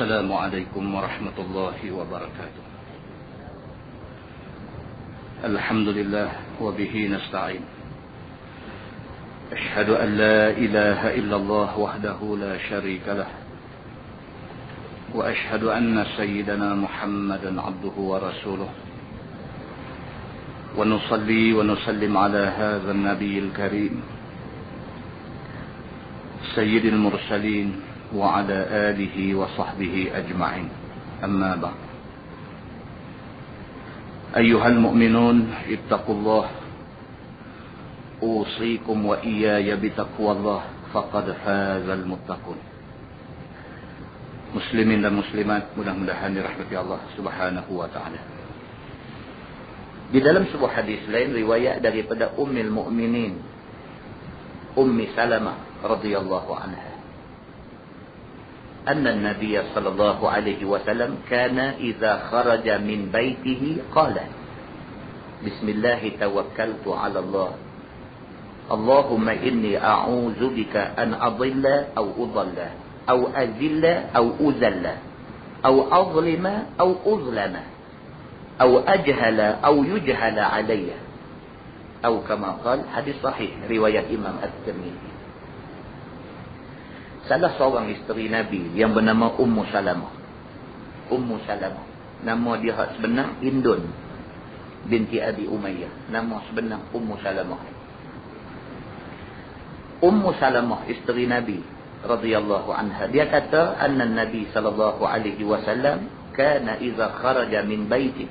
السلام عليكم ورحمة الله وبركاته. الحمد لله وبه نستعين. أشهد أن لا إله إلا الله وحده لا شريك له، وأشهد أن سيدنا محمدا عبده ورسوله، ونصلي ونسلم على هذا النبي الكريم سيد المرسلين وعلى آله وصحبه أجمعين. أما بعد، أيها المؤمنون اتقوا الله، أوصيكم وإياي بتقوى الله، فقد فاز المتقون. Muslimin dan muslimat, mudah-mudahan dirahmati Allah Subhanahu wa taala. Di dalam sebuah hadis lain riwayat daripada Ummul Mukminin Ummi Salamah radhiyallahu anha, anna an-nabiy sallallahu alaihi wasallam kana idza kharaja min baitihi qala bismillah tawakkaltu 'ala Allah, Allahumma inni a'udzu bika an adilla aw udalla aw azilla aw uzalla aw azlima aw uzlama aw ajhala aw yujhala alayya, atau kama qala. Hadis sahih riwayat Imam At-Tirmidzi. Salah seorang isteri Nabi yang bernama Ummu Salamah. Ummu Salamah, nama dia sebenar Hindun binti Abi Umayyah. Nama sebenar Ummu Salamah. Ummu Salamah isteri Nabi radhiyallahu anha, dia kata anna Nabi sallallahu alaihi wasallam kana idza kharaja min baiti,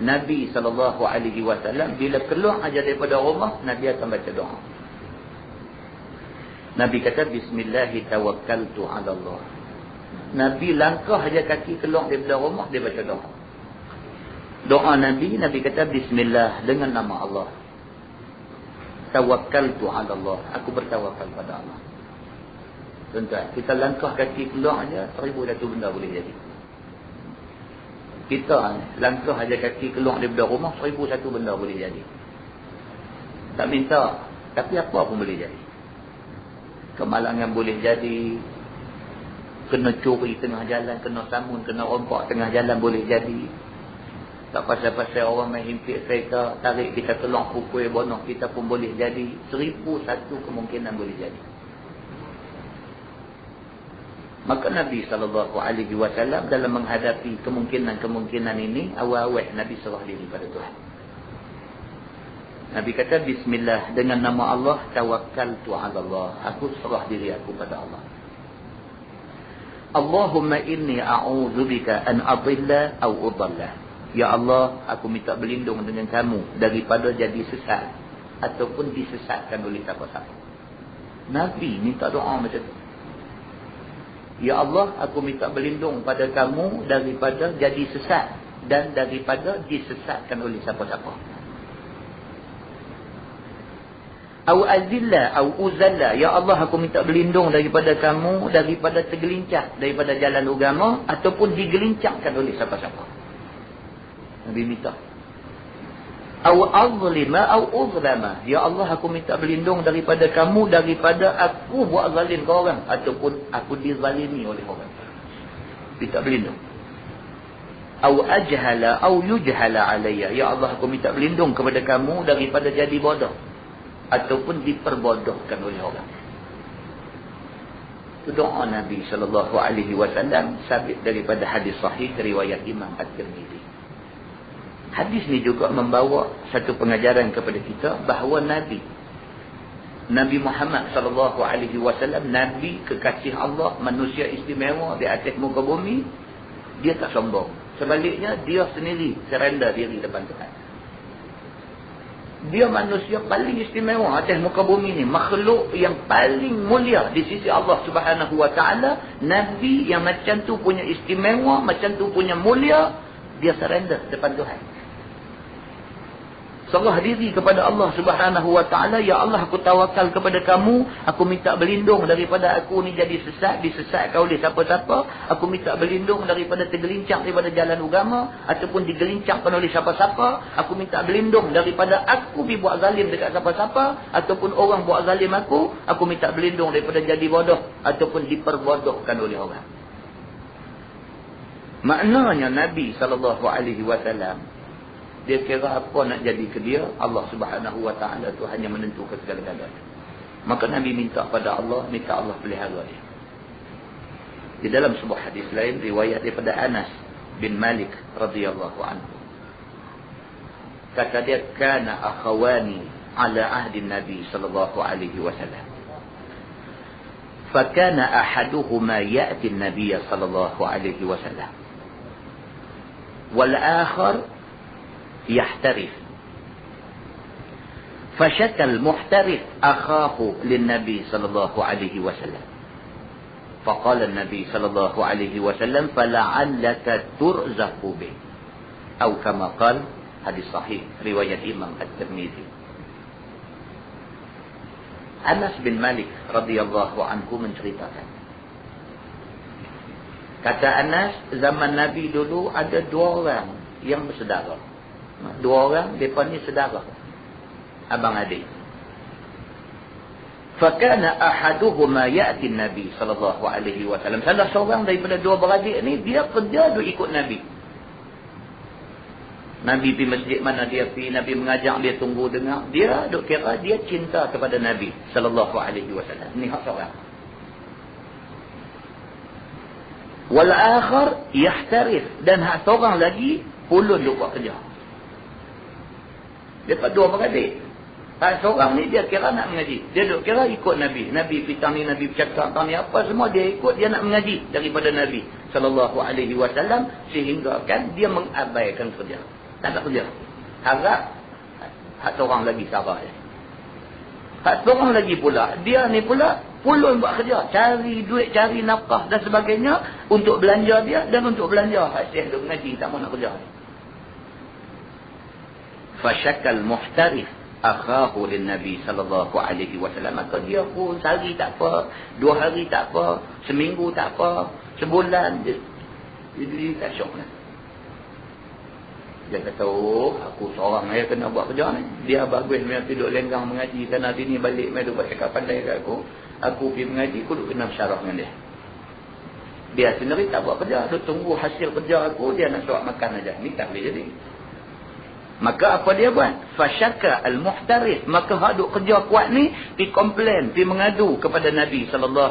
Nabi sallallahu alaihi wasallam bila keluar aja daripada rumah, Nabi akan baca doa. Nabi kata bismillah tawakkaltu 'ala Allah. Nabi langkah aja kaki keluar daripada rumah, dia baca doa. Doa Nabi kata bismillah, dengan nama Allah. Tawakkaltu 'ala Allah, aku bertawakal pada Allah. Tuan-tuan, kita langkah kaki keluar aja 1001 benda boleh jadi. Kita langkah aja kaki keluar daripada rumah, 1001 benda boleh jadi. Tak minta, tapi apa pun boleh jadi. Kemalangan boleh jadi, kena curi tengah jalan, kena samun, kena rompak tengah jalan boleh jadi. Tak pasal-pasal orang main himpit kereta, tarik kita keluar pukul bonoh kita pun boleh jadi. 1001 kemungkinan boleh jadi. Maka Nabi SAW dalam menghadapi kemungkinan-kemungkinan ini, awal-awal Nabi serah diri pada Tuhan. Nabi kata bismillah, dengan nama Allah, tawakkaltu 'ala Allah, aku serah diri aku pada Allah. Allahumma inni a'udzu bika an adilla aw udalla. Ya Allah, aku minta berlindung dengan kamu daripada jadi sesat ataupun disesatkan oleh siapa-siapa. Nabi minta doa macam tu. Ya Allah, aku minta berlindung pada kamu daripada jadi sesat dan daripada disesatkan oleh siapa-siapa. Au azilla au uzalla, ya Allah, aku minta berlindung daripada kamu daripada tergelincir daripada jalan agama ataupun digelincirkan oleh siapa-siapa. Nabi minta. Au azlima au uzlama, ya Allah, aku minta berlindung daripada kamu daripada aku buat zalim ke orang ataupun aku dizalimi oleh orang. Minta berlindung. Au ajhala au yujhala alayya, ya Allah, aku minta berlindung kepada kamu daripada jadi bodoh ataupun diperbodohkan oleh orang. Itu doa Nabi sallallahu alaihi wasallam, sabit daripada hadis sahih riwayat Imam At-Tirmidzi. Hadis ni juga membawa satu pengajaran kepada kita bahawa Nabi Muhammad sallallahu alaihi wasallam, Nabi kekasih Allah, manusia istimewa di atas muka bumi, dia tak sombong. Sebaliknya, dia sendiri serenda diri depan Tuhan. Dia manusia paling istimewa atas muka bumi ni, makhluk yang paling mulia di sisi Allah Subhanahu wa taala. Nabi yang macam tu punya istimewa, macam tu punya mulia, dia serenda depan Tuhan. Serah diri kepada Allah Subhanahu wa taala. Ya Allah, aku tawakal kepada kamu, aku minta berlindung daripada aku ni jadi sesat, disesatkan oleh siapa-siapa. Aku minta berlindung daripada tergelincir daripada jalan agama ataupun digelincirkan oleh siapa-siapa. Aku minta berlindung daripada aku dibuat zalim dekat siapa-siapa ataupun orang buat zalim aku. Aku minta berlindung daripada jadi bodoh ataupun diperbodohkan oleh orang. Maknanya Nabi SAW, dia kira apa nak jadi ke dia, Allah Subhanahu Wa Taala tu hanya menentukan segala-galanya. Maka Nabi minta pada Allah, minta Allah pelihara dia. Di dalam sebuah hadis lain, riwayat daripada Anas bin Malik radhiyallahu anhu, kata dia, kana akhawani ala ahdi Nabi sallallahu alaihi wasallam, fakana ahaduhuma ya'ti an-nabiy sallallahu alaihi wasallam wal akhar yahtarif, فشكى المحترف أخاه للنبي صلى الله عليه وسلم فقال النبي صلى الله عليه وسلم فلعلك ترزق به أو كما قال. Hadis sahih riwayat Imam At-Tirmizi. Anas bin Malik radhiyallahu anhu menceritakan, kata Anas, zaman Nabi dulu ada dua orang yang bersaudara. Dua orang, mereka ni saudara, abang adik. Fakana ahaduhuma ya'ti Nabi sallallahu alaihi wasallam. Salah seorang daripada dua beradik ni, dia kerja duk ikut Nabi. Nabi pergi masjid mana dia pergi, Nabi mengajak dia tunggu dengar. Dia duk kira dia cinta kepada Nabi sallallahu alaihi wasallam. Ni hak seorang. Wal akhar yahtarif, dan hak seorang lagi pulun duk buat kerja. Dia dua beradik. Hak seorang ni dia kira nak mengaji. Dia duk kira ikut Nabi. Nabi pitang ni, Nabi bercakap tang ni apa semua dia ikut, dia nak mengaji daripada Nabi sallallahu alaihi wasallam, sehingga kan dia mengabaikan kerja. Tak nak kerja. Harap hak seorang lagi sabar dia. Hak seorang lagi pula, dia ni pula pulun buat kerja, cari duit, cari nafkah dan sebagainya untuk belanja dia dan untuk belanja hak Syekh duk mengaji, tak mau nak kerja. Fashakal muhtarif akhahu lin Nabi sallallahu alaihi wasallam. Maka dia pun sehari tak apa, 2 hari tak apa, seminggu tak apa, sebulan dia tak syok lah. Dia kata, oh, aku seorang saya kena buat kerja ni. Dia bagus memang duduk lenggang mengaji. Kerana dia ni balik main buat cakap pandai kat aku. Aku pergi mengaji, aku duduk kena bersyarah dengan dia. Dia sendiri tak buat kerja. Dia tunggu hasil kerja aku, dia nak suap makan aja. Ni tak boleh jadi. Maka apa dia buat? Fashaka al-muhtarif. Maka hak duk kerja kuat ni, pergi komplain, pergi mengadu kepada Nabi SAW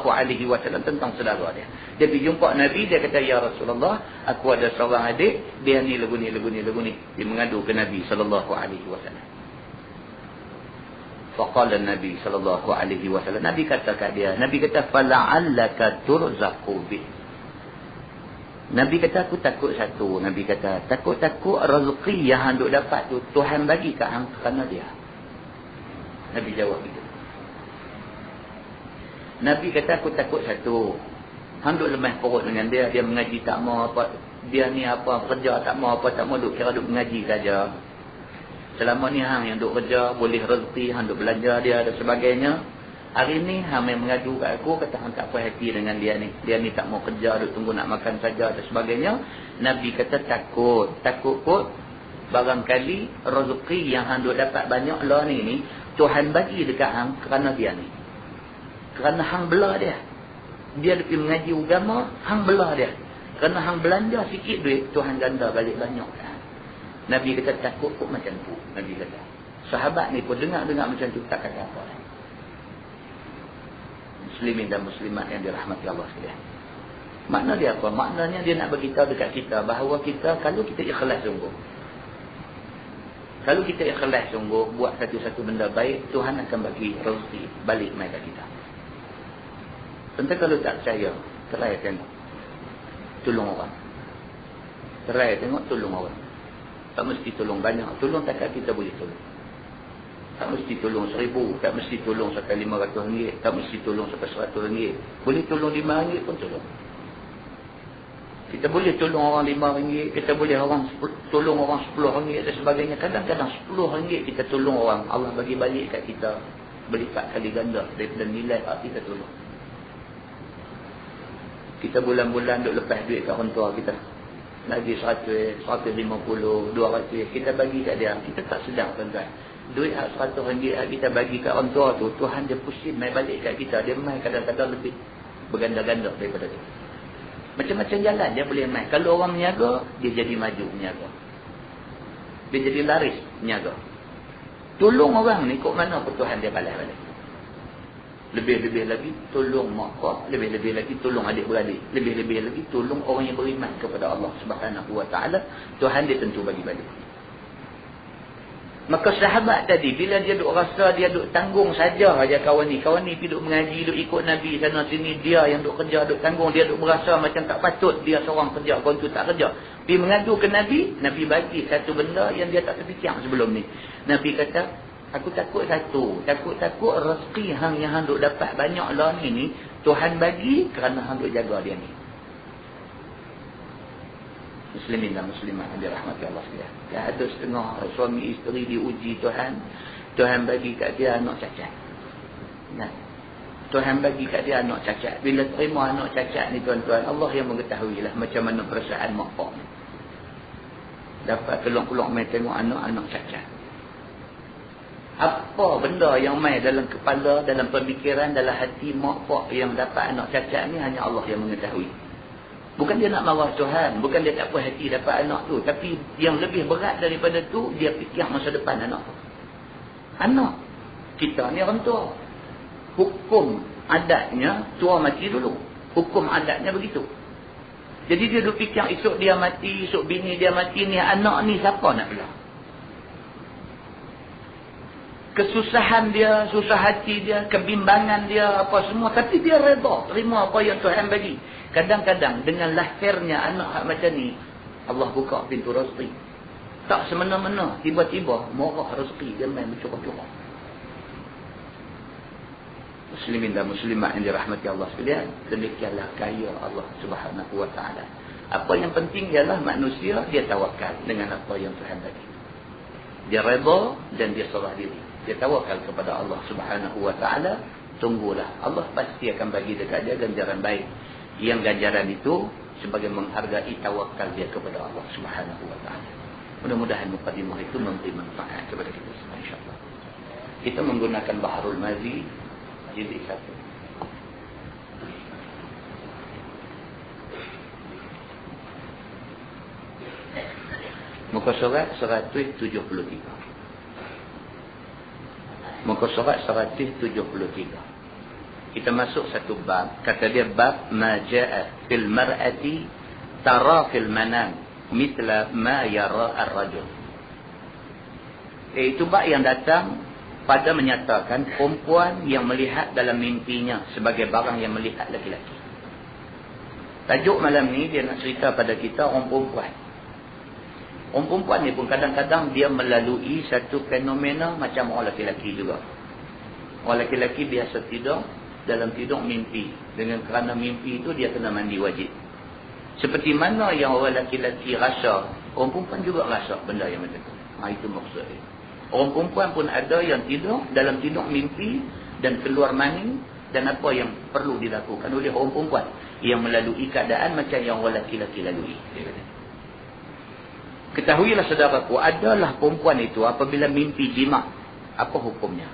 tentang saudara dia. Dia pergi jumpa Nabi, dia kata, ya Rasulullah, aku ada seorang adik, dia ni lagu ni. Dia mengadu ke Nabi SAW. Faqala Nabi SAW. Nabi kata kat dia, Nabi kata, fala'allaka turzaqu bih. Nabi kata, aku takut satu. Nabi kata, takut rezeki yang hang duk dapat tu Tuhan bagi kat hang kerana dia. Nabi jawab begitu. Nabi kata, aku takut satu. Hang duk lemah perut dengan dia, dia mengaji tak mau apa, dia ni apa kerja tak mau apa, tak mau duk kira duk mengaji saja. Selama ni hang yang duk kerja, boleh rezeki, hang duk belanja dia dan sebagainya. Hari ni hang main mengadu kat aku, kata hang tak puas hati dengan dia ni. Dia ni tak mau kerja, duk tunggu nak makan saja dan sebagainya. Nabi kata takut kot barangkali rezeki yang hang duk dapat banyak lah ni Tuhan bagi dekat hang kerana dia ni. Kerana hang belah dia. Dia pergi mengaji agama, hang belah dia. Kerana hang belanja sikit duit, Tuhan ganda balik banyak kan. Nabi kata takut kot macam tu. Nabi kata. Sahabat ni pun dengar macam tu, tak kata apa. Muslimin dan muslimat yang dirahmati Allah sekalian. Makna dia apa? Maknanya dia nak beritahu dekat kita bahawa kita, kalau kita ikhlas sungguh, kalau kita ikhlas sungguh buat satu-satu benda baik, Tuhan akan bagi rezeki balik mai kat kita. Tentu kalau tak percaya, try tengok tolong orang. Try tengok tolong orang. Tak mesti tolong banyak, tolong takat kita boleh tolong. Tak mesti tolong 1,000, tak mesti tolong sampai RM500, tak mesti tolong sampai RM100. Boleh tolong RM5 pun tolong. Kita boleh tolong orang RM5, kita boleh tolong orang RM10 dan sebagainya. Kadang-kadang RM10 kita tolong orang, Allah bagi balik kat kita berlipat kali ganda daripada nilai kita tolong. Kita bulan-bulan duk lepas duit kat orang tua kita. Lagi 100, 150, 200 kita bagi kat dia. Kita tak sedar tuan-tuan. Duit RM100 kita bagi kat orang tua tu, Tuhan dia pusing mai balik kat kita. Dia mai kadang-kadang lebih berganda-ganda daripada tu. Macam-macam jalan dia boleh main. Kalau orang meniaga, dia jadi maju meniaga. Dia jadi laris meniaga. Tolong orang ni kok mana pun Tuhan dia balas balik. Lebih-lebih lagi tolong mak pak, lebih-lebih lagi tolong adik-beradik, lebih-lebih lagi tolong orang yang beriman kepada Allah Subhanahu wa taala, Tuhan dia tentu bagi balik. Maka sahabat tadi bila dia duk rasa dia duk tanggung saja aja kawan ni pergi duk mengaji, duk ikut Nabi sana sini, dia yang duk kerja, duk tanggung, dia duk berasa macam tak patut dia seorang kerja, kawan tu tak kerja. Pergi mengadu ke Nabi, Nabi bagi satu benda yang dia tak terfikir sebelum ni. Nabi kata, aku takut satu, takut rezeki hang yang hang duk dapat banyak lah ni Tuhan bagi kerana hang duk jaga dia ni. Muslimin dan muslimat yang dirahmati Allah sekalian. Ya, ada setengah suami isteri diuji Tuhan. Tuhan bagi kat dia anak cacat. Nah, Tuhan bagi kat dia anak cacat. Bila terima anak cacat ni tuan-tuan, Allah yang mengetahui lah macam mana perasaan mak pak. Dapat keluar-keluar main tengok anak-anak cacat. Apa benda yang main dalam kepala, dalam pemikiran, dalam hati mak pak yang dapat anak cacat ni hanya Allah yang mengetahui. Bukan dia nak marah Tuhan, bukan dia tak puas hati dapat anak tu, tapi yang lebih berat daripada tu, dia fikir masa depan anak tu. Anak kita ni orang tua. Hukum adatnya tua mati dulu. Hukum adatnya begitu. Jadi dia duk fikir esok dia mati, esok bini dia mati, ni anak ni siapa nak belah? Kesusahan dia, susah hati dia, kebimbangan dia, apa semua. Tapi dia redha terima apa yang Tuhan bagi. Kadang-kadang dengan lahirnya anak hak macam ni, Allah buka pintu rezeki. Tak semena-mena, tiba-tiba murah rezeki dia main bercurah-curah. Muslimin dan muslimat yang dirahmati Allah sekalian, demikianlah kaya Allah Subhanahu wa taala. Apa yang penting ialah manusia dia tawakal dengan apa yang Tuhan bagi. Dia redha dan dia serah diri. Dia tawakal kepada Allah Subhanahu wa taala, tunggulah. Allah pasti akan bagi dekat dia ganjaran baik. Yang ganjaran itu sebagai menghargai tawakal dia kepada Allah Subhanahu wa taala. Mudah-mudahan mukadimah itu memberi manfaat kepada kita semua insya-Allah. Kita menggunakan Baharul Mazi jilid 1. Muka surat 173. Muka surat 173. Kita masuk satu bab. Kata dia bab ma jaa fil mar'ati tara fil manam mithla ma yara ar-rajul. Itu bab yang datang pada menyatakan perempuan yang melihat dalam mimpinya sebagai barang yang melihat lelaki. Tajuk malam ni dia nak cerita pada kita orang perempuan. Orang perempuan ni pun kadang-kadang dia melalui satu fenomena macam orang lelaki juga. Orang lelaki biasa tidur, dalam tidur mimpi. Dengan kerana mimpi itu dia kena mandi wajib. Seperti mana yang orang lelaki rasa, orang perempuan juga rasa benda yang macam itu. Itu maksudnya. Orang perempuan pun ada yang tidur, dalam tidur mimpi dan keluar mani dan apa yang perlu dilakukan oleh orang perempuan yang melalui keadaan macam yang orang lelaki lalui. Ketahuilah saudaraku, adalah perempuan itu apabila mimpi jima, apa hukumnya?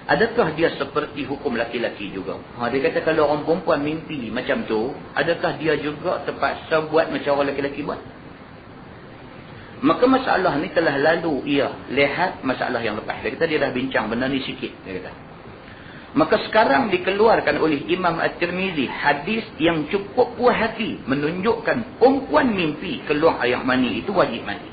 Adakah dia seperti hukum laki-laki juga? Dia kata kalau orang perempuan mimpi macam tu, adakah dia juga terpaksa buat macam orang laki-laki buat? Maka masalah ni telah lalu ia lihat masalah yang lepas. Dia kata dia dah bincang benda ni sikit. Dia kata. Maka sekarang dikeluarkan oleh Imam At-Tirmizi hadis yang cukup puas hati menunjukkan perempuan mimpi keluar air mani itu wajib mandi.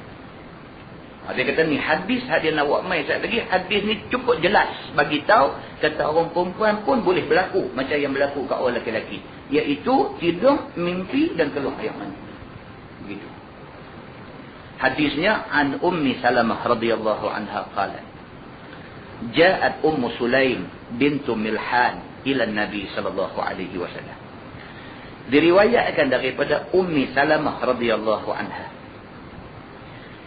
Dia kata ni hadis dia nak buat mai sekali lagi, hadis ni cukup jelas bagi tahu kata orang perempuan pun boleh berlaku macam yang berlaku kat orang lelaki, iaitu tidur, mimpi dan keluar air mani. Begitu. Hadisnya an Ummi Salamah radhiyallahu anha qalat ja'at Ummu Sulaim bintu Milhan ila Nabi sallallahu alaihi wasallam. Diriwayatkan daripada Ummi Salamah radhiyallahu anha.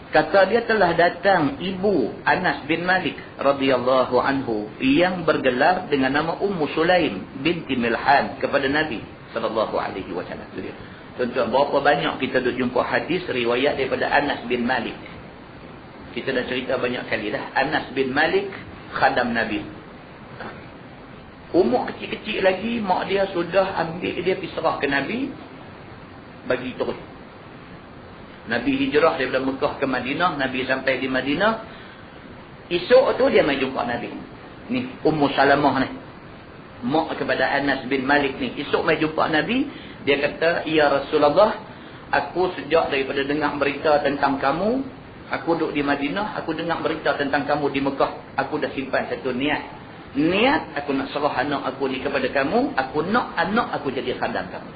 Kata dia telah datang ibu Anas bin Malik radhiyallahu anhu yang bergelar dengan nama Ummu Sulaim binti Milhan kepada Nabi sallallahu alaihi wasallam. Tuan-tuan, berapa banyak kita duk jumpa hadis riwayat daripada Anas bin Malik. Kita dah cerita banyak kali dah. Anas bin Malik khadam Nabi. Umur kecil-kecil lagi, mak dia sudah ambil dia pergi serah ke Nabi, bagi terus. Nabi hijrah daripada Mekah ke Madinah, Nabi sampai di Madinah, esok tu dia mai jumpa Nabi. Ni Ummu Salamah ni, mak kepada Anas bin Malik ni, esok mai jumpa Nabi. Dia kata, ya Rasulullah, aku sejak daripada dengar berita tentang kamu, aku duduk di Madinah, aku dengar berita tentang kamu di Mekah, aku dah simpan satu niat. Niat aku nak serah anak aku ni kepada kamu, aku nak anak aku jadi khadam kamu.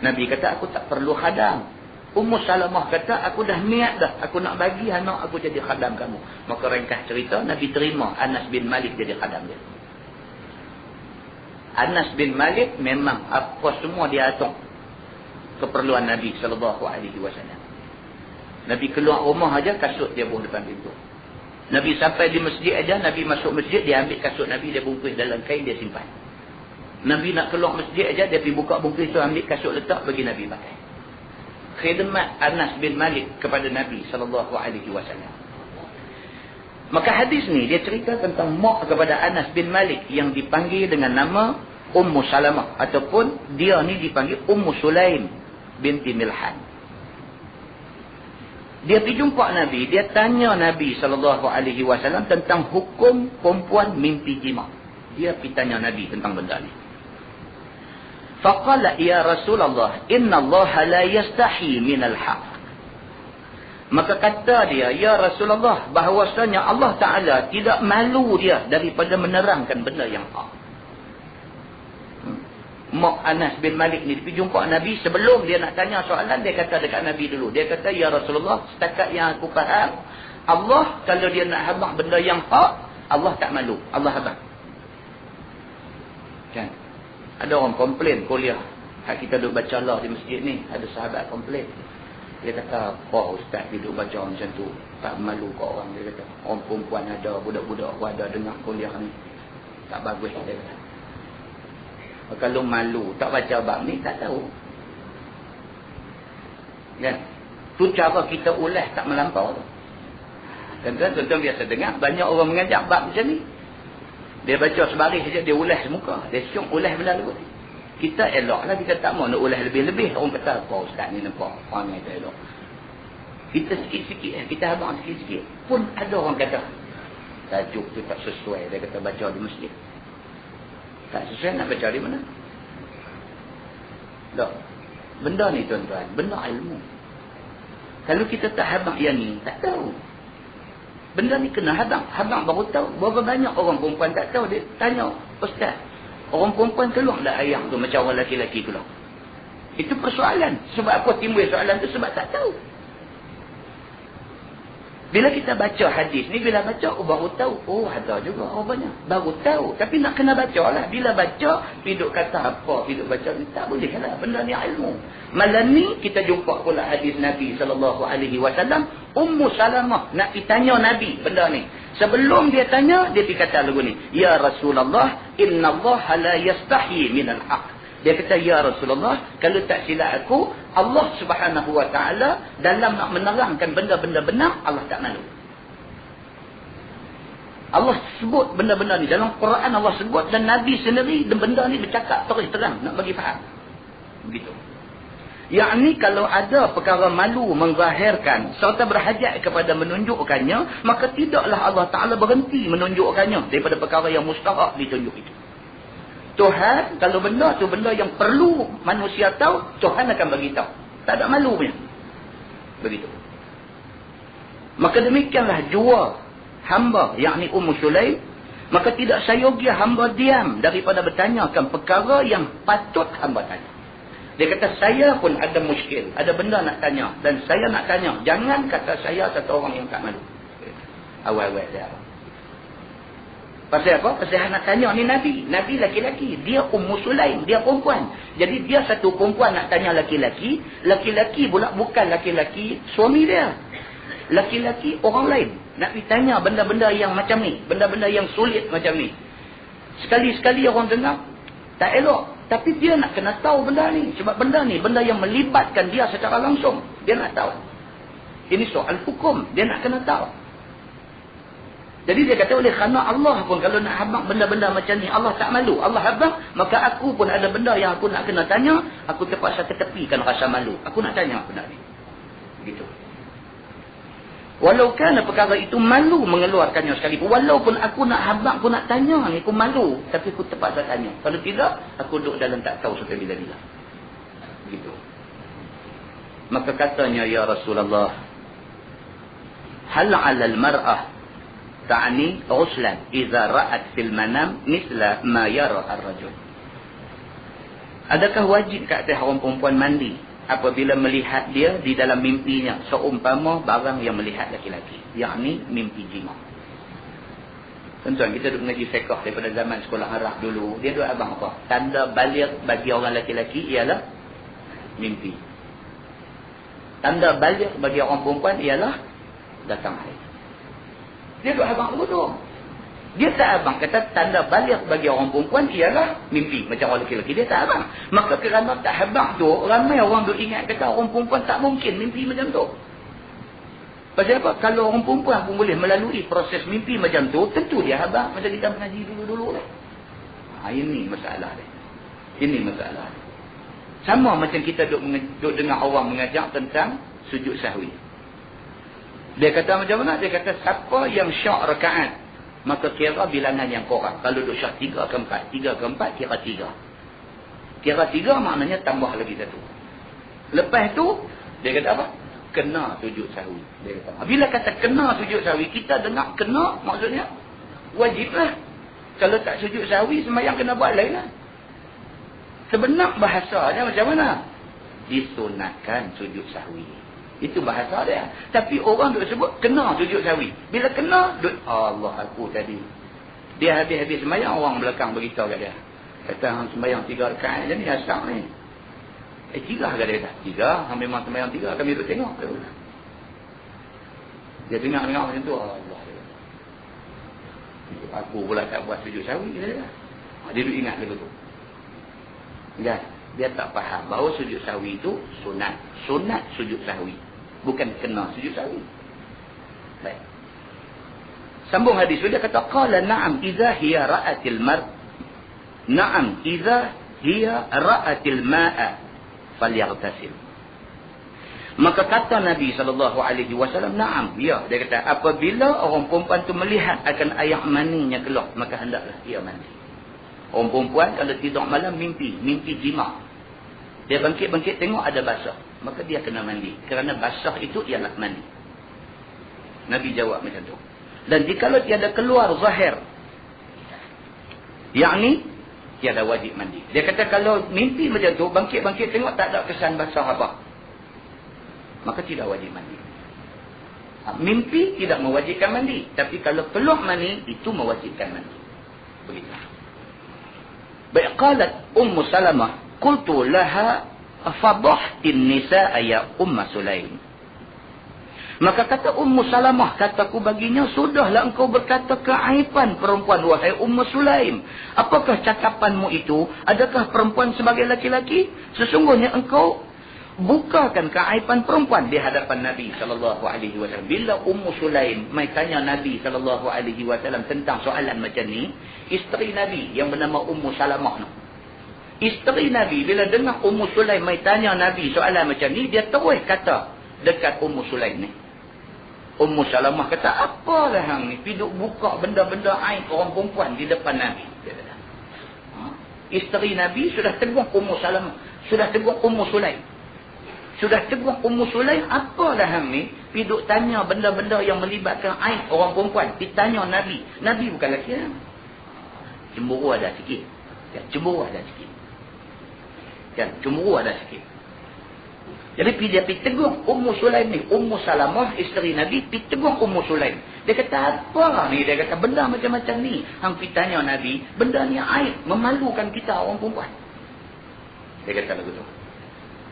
Nabi kata, aku tak perlu khadam. Ummu Salamah kata, aku dah niat dah, aku nak bagi anak aku jadi khadam kamu. Maka ringkas cerita, Nabi terima Anas bin Malik jadi khadam dia. Anas bin Malik memang apa semua dia atur keperluan Nabi SAW. Nabi keluar rumah aja, kasut dia buang depan pintu. Nabi sampai di masjid aja, Nabi masuk masjid, dia ambil kasut Nabi, dia bungkus dalam kain, dia simpan. Nabi nak keluar masjid aja, dia pergi buka bungkus tu, ambil kasut letak, bagi Nabi pakai. Khidmat Anas bin Malik kepada Nabi SAW. Maka hadis ni dia cerita tentang mak kepada Anas bin Malik yang dipanggil dengan nama Ummu Salamah, ataupun dia ni dipanggil Ummu Sulaim binti Milhan. Dia pergi jumpa Nabi, dia tanya Nabi SAW tentang hukum perempuan mimpi jima. Dia pergi tanya Nabi tentang benda ni. Faqala ya Rasulullah, inna Allah la yastahi minal haq. Maka kata dia, ya Rasulullah, bahawasanya Allah Ta'ala tidak malu dia daripada menerangkan benda yang hak. Mak Anas bin Malik ni pergi jumpa Nabi, sebelum dia nak tanya soalan, dia kata dekat Nabi dulu. Dia kata, ya Rasulullah, setakat yang aku faham, Allah kalau dia nak habaq benda yang hak, Allah tak malu, Allah habaq. Kan? Ada orang komplain kuliah, kita duduk baca Allah di masjid ni, ada sahabat komplain. Dia kata, oh ustaz duduk baca macam tu, tak malu ke orang. Dia kata, orang perempuan ada, budak-budak ada dengar kuliah ni, tak bagus. Dia kata, kalau malu tak baca bab ni, tak tahu. Kan? Tu cara kita ulas tak melampau tu. Tuan-tuan biasa dengar banyak orang mengajar bab macam ni. Dia baca sebaris saja, dia ulas muka, dia syuk ulas benda tu. Kita eloklah, kita tak mau nak ulas lebih-lebih. Orang kata, apa ustaz ni nampak orang tak elok. Kita sikit-sikit, kita habang sikit-sikit pun ada orang kata tajuk tu tak sesuai. Dia kata baca di masjid. Tak sesuai, nak baca di mana? Tak. Benda ni tuan-tuan, benda ilmu. Kalau kita tak habang yang ni, tak tahu. Benda ni kena habang. Habang baru tahu. Berapa banyak orang perempuan tak tahu. Dia tanya, ustaz, orang perempuan keluar tak ayam tu macam orang lelaki-lelaki keluar? Itu persoalan. Sebab apa timbul soalan tu? Sebab tak tahu. Bila kita baca hadis ni, bila baca, baru tahu. Oh, ada juga rupanya. Baru tahu. Tapi nak kena baca lah. Bila baca, piduk kata apa, piduk baca ni, tak boleh lah. Benda ni ilmu. Malam ni, kita jumpa pula hadis Nabi SAW. Ummu Salamah nak ditanya Nabi benda ni. Sebelum dia tanya, dia kata lagu ni. Ya Rasulullah, inna Allah la yastahi minal haq. Dia kata, ya Rasulullah, kalau tak silap aku, Allah Subhanahu Wa Taala dalam nak menerangkan benda-benda benar, Allah tak malu. Allah sebut benda-benda ni. Dalam Quran Allah sebut, dan Nabi sendiri, dan benda ni bercakap terus terang, nak bagi faham. Begitu. Yakni kalau ada perkara malu menzahirkan serta berhajat kepada menunjukkannya, maka tidaklah Allah Ta'ala berhenti menunjukkannya daripada perkara yang mustahak ditunjuk itu. Tuhan, kalau benda tu benda yang perlu manusia tahu, Tuhan akan bagi tahu. Tak ada malu punya. Begitu. Maka demikianlah jua hamba, yakni Ummu Sulaim, maka tidak sayogia hamba diam daripada bertanyakan perkara yang patut hamba tanya. Dia kata, saya pun ada muskil, ada benda nak tanya, dan saya nak tanya. Jangan kata saya satu orang yang tak malu. Awal-awal dia. Pasal apa? Pasal nak tanya ni Nabi. Nabi laki-laki. Dia Ummu Sulaim. Dia perempuan. Jadi dia satu perempuan nak tanya laki-laki. Laki-laki pula bukan laki-laki suami dia. Laki-laki orang lain. Nak ditanya benda-benda yang macam ni. Benda-benda yang sulit macam ni. Sekali-sekali orang dengar, tak elok. Tapi dia nak kena tahu benda ni. Sebab benda ni, benda yang melibatkan dia secara langsung. Dia nak tahu. Ini soal hukum. Dia nak kena tahu. Jadi dia kata oleh kerana Allah pun kalau nak habaq benda-benda macam ni, Allah tak malu. Allah habaq, maka aku pun ada benda yang aku nak kena tanya, aku terpaksa ketepikan rasa malu. Aku nak tanya benda ni. Begitu. Walau kerana perkara itu malu mengeluarkannya sekalipun. Walaupun aku nak habaq, aku nak tanya ni, aku malu. Tapi aku terpaksa tanya. Kalau tidak, aku duduk dalam tak tahu sampai bila-bila. Begitu. Maka katanya, ya Rasulullah, hal 'ala al-mar'ah ta'ni ghuslan idza ra'at fil manam misla ma yara ar-rajul. Adakah wajib ke atas orang perempuan mandi apabila melihat dia di dalam mimpinya seumpama barang yang melihat laki-laki, yakni mimpi jima. Tuan-tuan, kita duduk mengaji fiqh daripada zaman sekolah Arab dulu. Dia duk abang apa? Tanda baligh bagi orang laki-laki ialah mimpi. Tanda baligh bagi orang perempuan ialah datang haid. Dia duk abang bodoh. Dia tak abang kata tanda baligh bagi orang perempuan ialah mimpi. Macam orang lelaki. Dia tak abang. Maka kerana tak abang tu, ramai orang duk ingat kata orang perempuan tak mungkin mimpi macam tu. Pasal apa? Kalau orang perempuan pun boleh melalui proses mimpi macam tu, tentu dia abang. Macam kita mengaji dulu-dulu lah. Ini masalah dia. Ini masalah dia. Sama macam kita duk dengar orang mengajar tentang sujud sahwi. Dia kata macam mana? Dia kata siapa yang syak rakaat, maka kira bilangan yang kurang. Kalau duk syak 3 ke 4, 3 ke 4 kira 3. Kira 3 maknanya tambah lagi satu. Lepas tu dia kata apa? Kena sujud sahwi. Dia kata. Bila kata kena sujud sahwi, kita dengar kena maksudnya wajiblah. Kalau tak sujud sahwi, sembahyang kena buat lain lah. Sebenar bahasanya macam mana? Disunatkan sujud sahwi. Itu bahasa dia. Tapi orang duk sebut kena sujud sahwi. Bila kena, duk Allah aku tadi. Dia habis-habis sembahyang, orang belakang beritahu kat dia. Kata hang sembahyang 3 rakaat je ni asal ni. 3 ke dia kata? 3, hang memang sembahyang 3, kami duk tengok. Dia dengar macam tu, Allah. Aku pula tak buat sujud sahwi dia. Dia duk ingat dulu tu. Ya, dia tak faham bahawa sujud sahwi itu sunat. Sunat sujud sahwi. Bukan kena sujud sahwi. Baik. Sambung hadis dia kata qala na'am idza hiya ra'atil mar. Na'am idza hiya ra'atil ma'a falyaghtasil. Maka kata Nabi SAW, na'am, ya. Dia kata apabila orang perempuan tu melihat akan air maninya keluar, maka hendaklah dia mandi. Orang perempuan kalau tidur malam mimpi jima. Dia bangkit tengok ada basah, maka dia kena mandi. Kerana basah itu ialah mandi. Nabi jawab macam tu. Dan jikalau tiada keluar zahir, yakni tiada wajib mandi. Dia kata kalau mimpi macam tu, bangkit tengok tak ada kesan basah apa, maka tidak wajib mandi. Mimpi tidak mewajibkan mandi. Tapi kalau keluar mani, itu mewajibkan mandi. Begitu. Baik, qalat Ummu Salamah, qultu laha fadahtin nisaa ya Umma Sulaim. Maka kata Ummu Salamah, kataku baginya, sudahlah engkau berkata keaiban perempuan, wahai Ummu Sulaim. Apakah cakapanmu itu? Adakah perempuan sebagai laki-laki? Sesungguhnya engkau bukakan keaiban perempuan di hadapan Nabi SAW. Bila Ummu Sulaim mai tanya Nabi SAW tentang soalan macam ni, isteri Nabi yang bernama Ummu Salamah tu, isteri Nabi bila dengar Ummu Sulaim mai tanya Nabi soalan macam ni, dia terus kata dekat Ummu Sulaim ni. Ummu Salamah kata, apalah hang ni pergi buka benda-benda aib orang perempuan di depan Nabi. Dia kata. Isteri Nabi sudah tegur Ummu Salamah, sudah tegur Ummu Sulaim. Sudah tegur Ummu Sulaim, apalah hang ni pergi tanya benda-benda yang melibatkan aib orang perempuan. Ditanya Nabi. Nabi bukan lelaki. Cemburu ada sikit. Ya, cemburu ada sikit. Kan, cemburu ada sikit. Jadi dia pergi tegur Ummu Sulaim ni. Ummu Salamah, isteri Nabi, pergi tegur Ummu Sulaim. Dia kata, apa ni? Dia kata, benda macam-macam ni hang pergi tanya Nabi. Benda ni aib, memalukan kita orang perempuan. Dia kata lagu tu.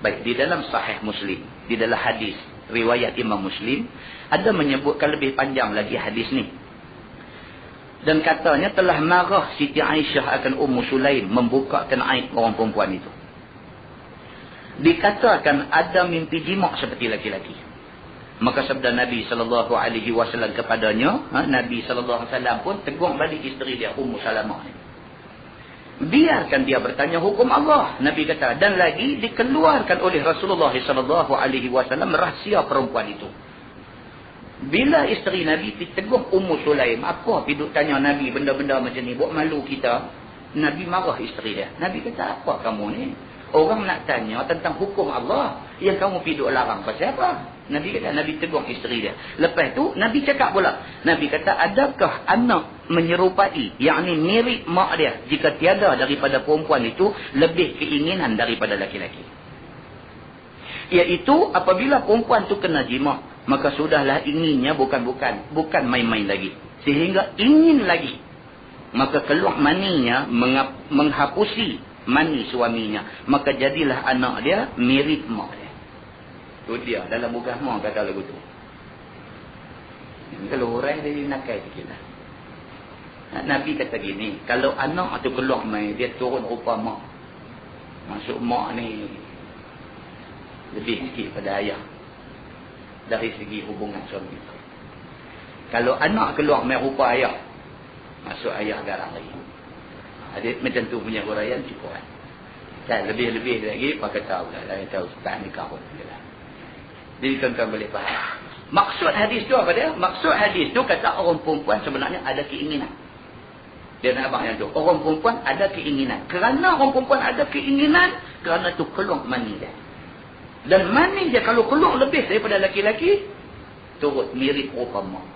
Baik, di dalam Sahih Muslim, di dalam hadis riwayat Imam Muslim, ada menyebutkan lebih panjang lagi hadis ni. Dan katanya telah marah Siti Aisyah akan Ummu Sulaim membukakan aib orang perempuan itu. Dikatakan ada mimpi jima' seperti laki-laki. Maka sabda Nabi SAW kepadanya, Nabi SAW pun tegur balik isteri dia, Ummu Salamah. Biarkan dia bertanya hukum Allah. Nabi kata, dan lagi dikeluarkan oleh Rasulullah SAW rahsia perempuan itu. Bila isteri Nabi ditegur Ummu Sulaim, apa piduk tanya Nabi benda-benda macam ni, buat malu kita. Nabi marah isteri dia. Nabi kata, apa kamu ni? Orang nak tanya tentang hukum Allah, yang kamu piduk larang pasal apa? Nabi kata, Nabi tegur isteri dia. Lepas tu Nabi cakap pula, Nabi kata, adakah anak menyerupai, yakni mirip mak dia, jika tiada daripada perempuan itu lebih keinginan daripada laki-laki? Iaitu apabila perempuan tu kena jima, maka sudahlah inginnya bukan main-main lagi, sehingga ingin lagi, maka keluar maninya menghapusi mani suaminya, maka jadilah anak dia mirip mak dia. Tu dia dalam agama kata lagu tu. Kalau orang dia nakal sikit lah. Nabi kata gini, kalau anak tu keluar mai, dia turun rupa mak. Maksud mak ni lebih sikit pada ayah dari segi hubungan suami. Kalau anak keluar mai rupa ayah, maksud ayah garang lagi. Ada macam tu punya huraian cukup kan. Dan lebih-lebih lagi pakai tahu lah. Saya tahu tak nikah pun. Jadi tuan-tuan boleh faham. Maksud hadis tu apa dia? Maksud hadis tu kata orang perempuan sebenarnya ada keinginan. Dia nak abang yang tu. Orang perempuan ada keinginan. Kerana orang perempuan ada keinginan, kerana tu keluar mani dia. Dan mani dia kalau keluar lebih daripada laki-laki, turut mirip rupa mak.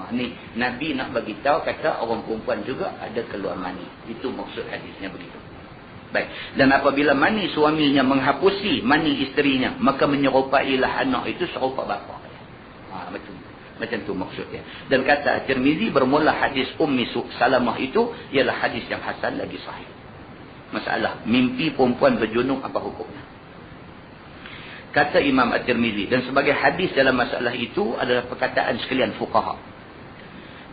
Ni Nabi nak bagi tahu kata orang perempuan juga ada keluar mani. Itu maksud hadisnya begitu. Baik. Dan apabila mani suaminya menghapusi mani isterinya, maka menyerupailah anak itu serupa bapa. Betul. Macam tu maksudnya. Dan kata Tirmizi, bermula hadis Ummi Salamah itu ialah hadis yang hasan lagi sahih. Masalah mimpi perempuan berjunuk apa hukumnya? Kata Imam At-Tirmizi, dan sebagai hadis dalam masalah itu adalah perkataan sekalian fuqaha,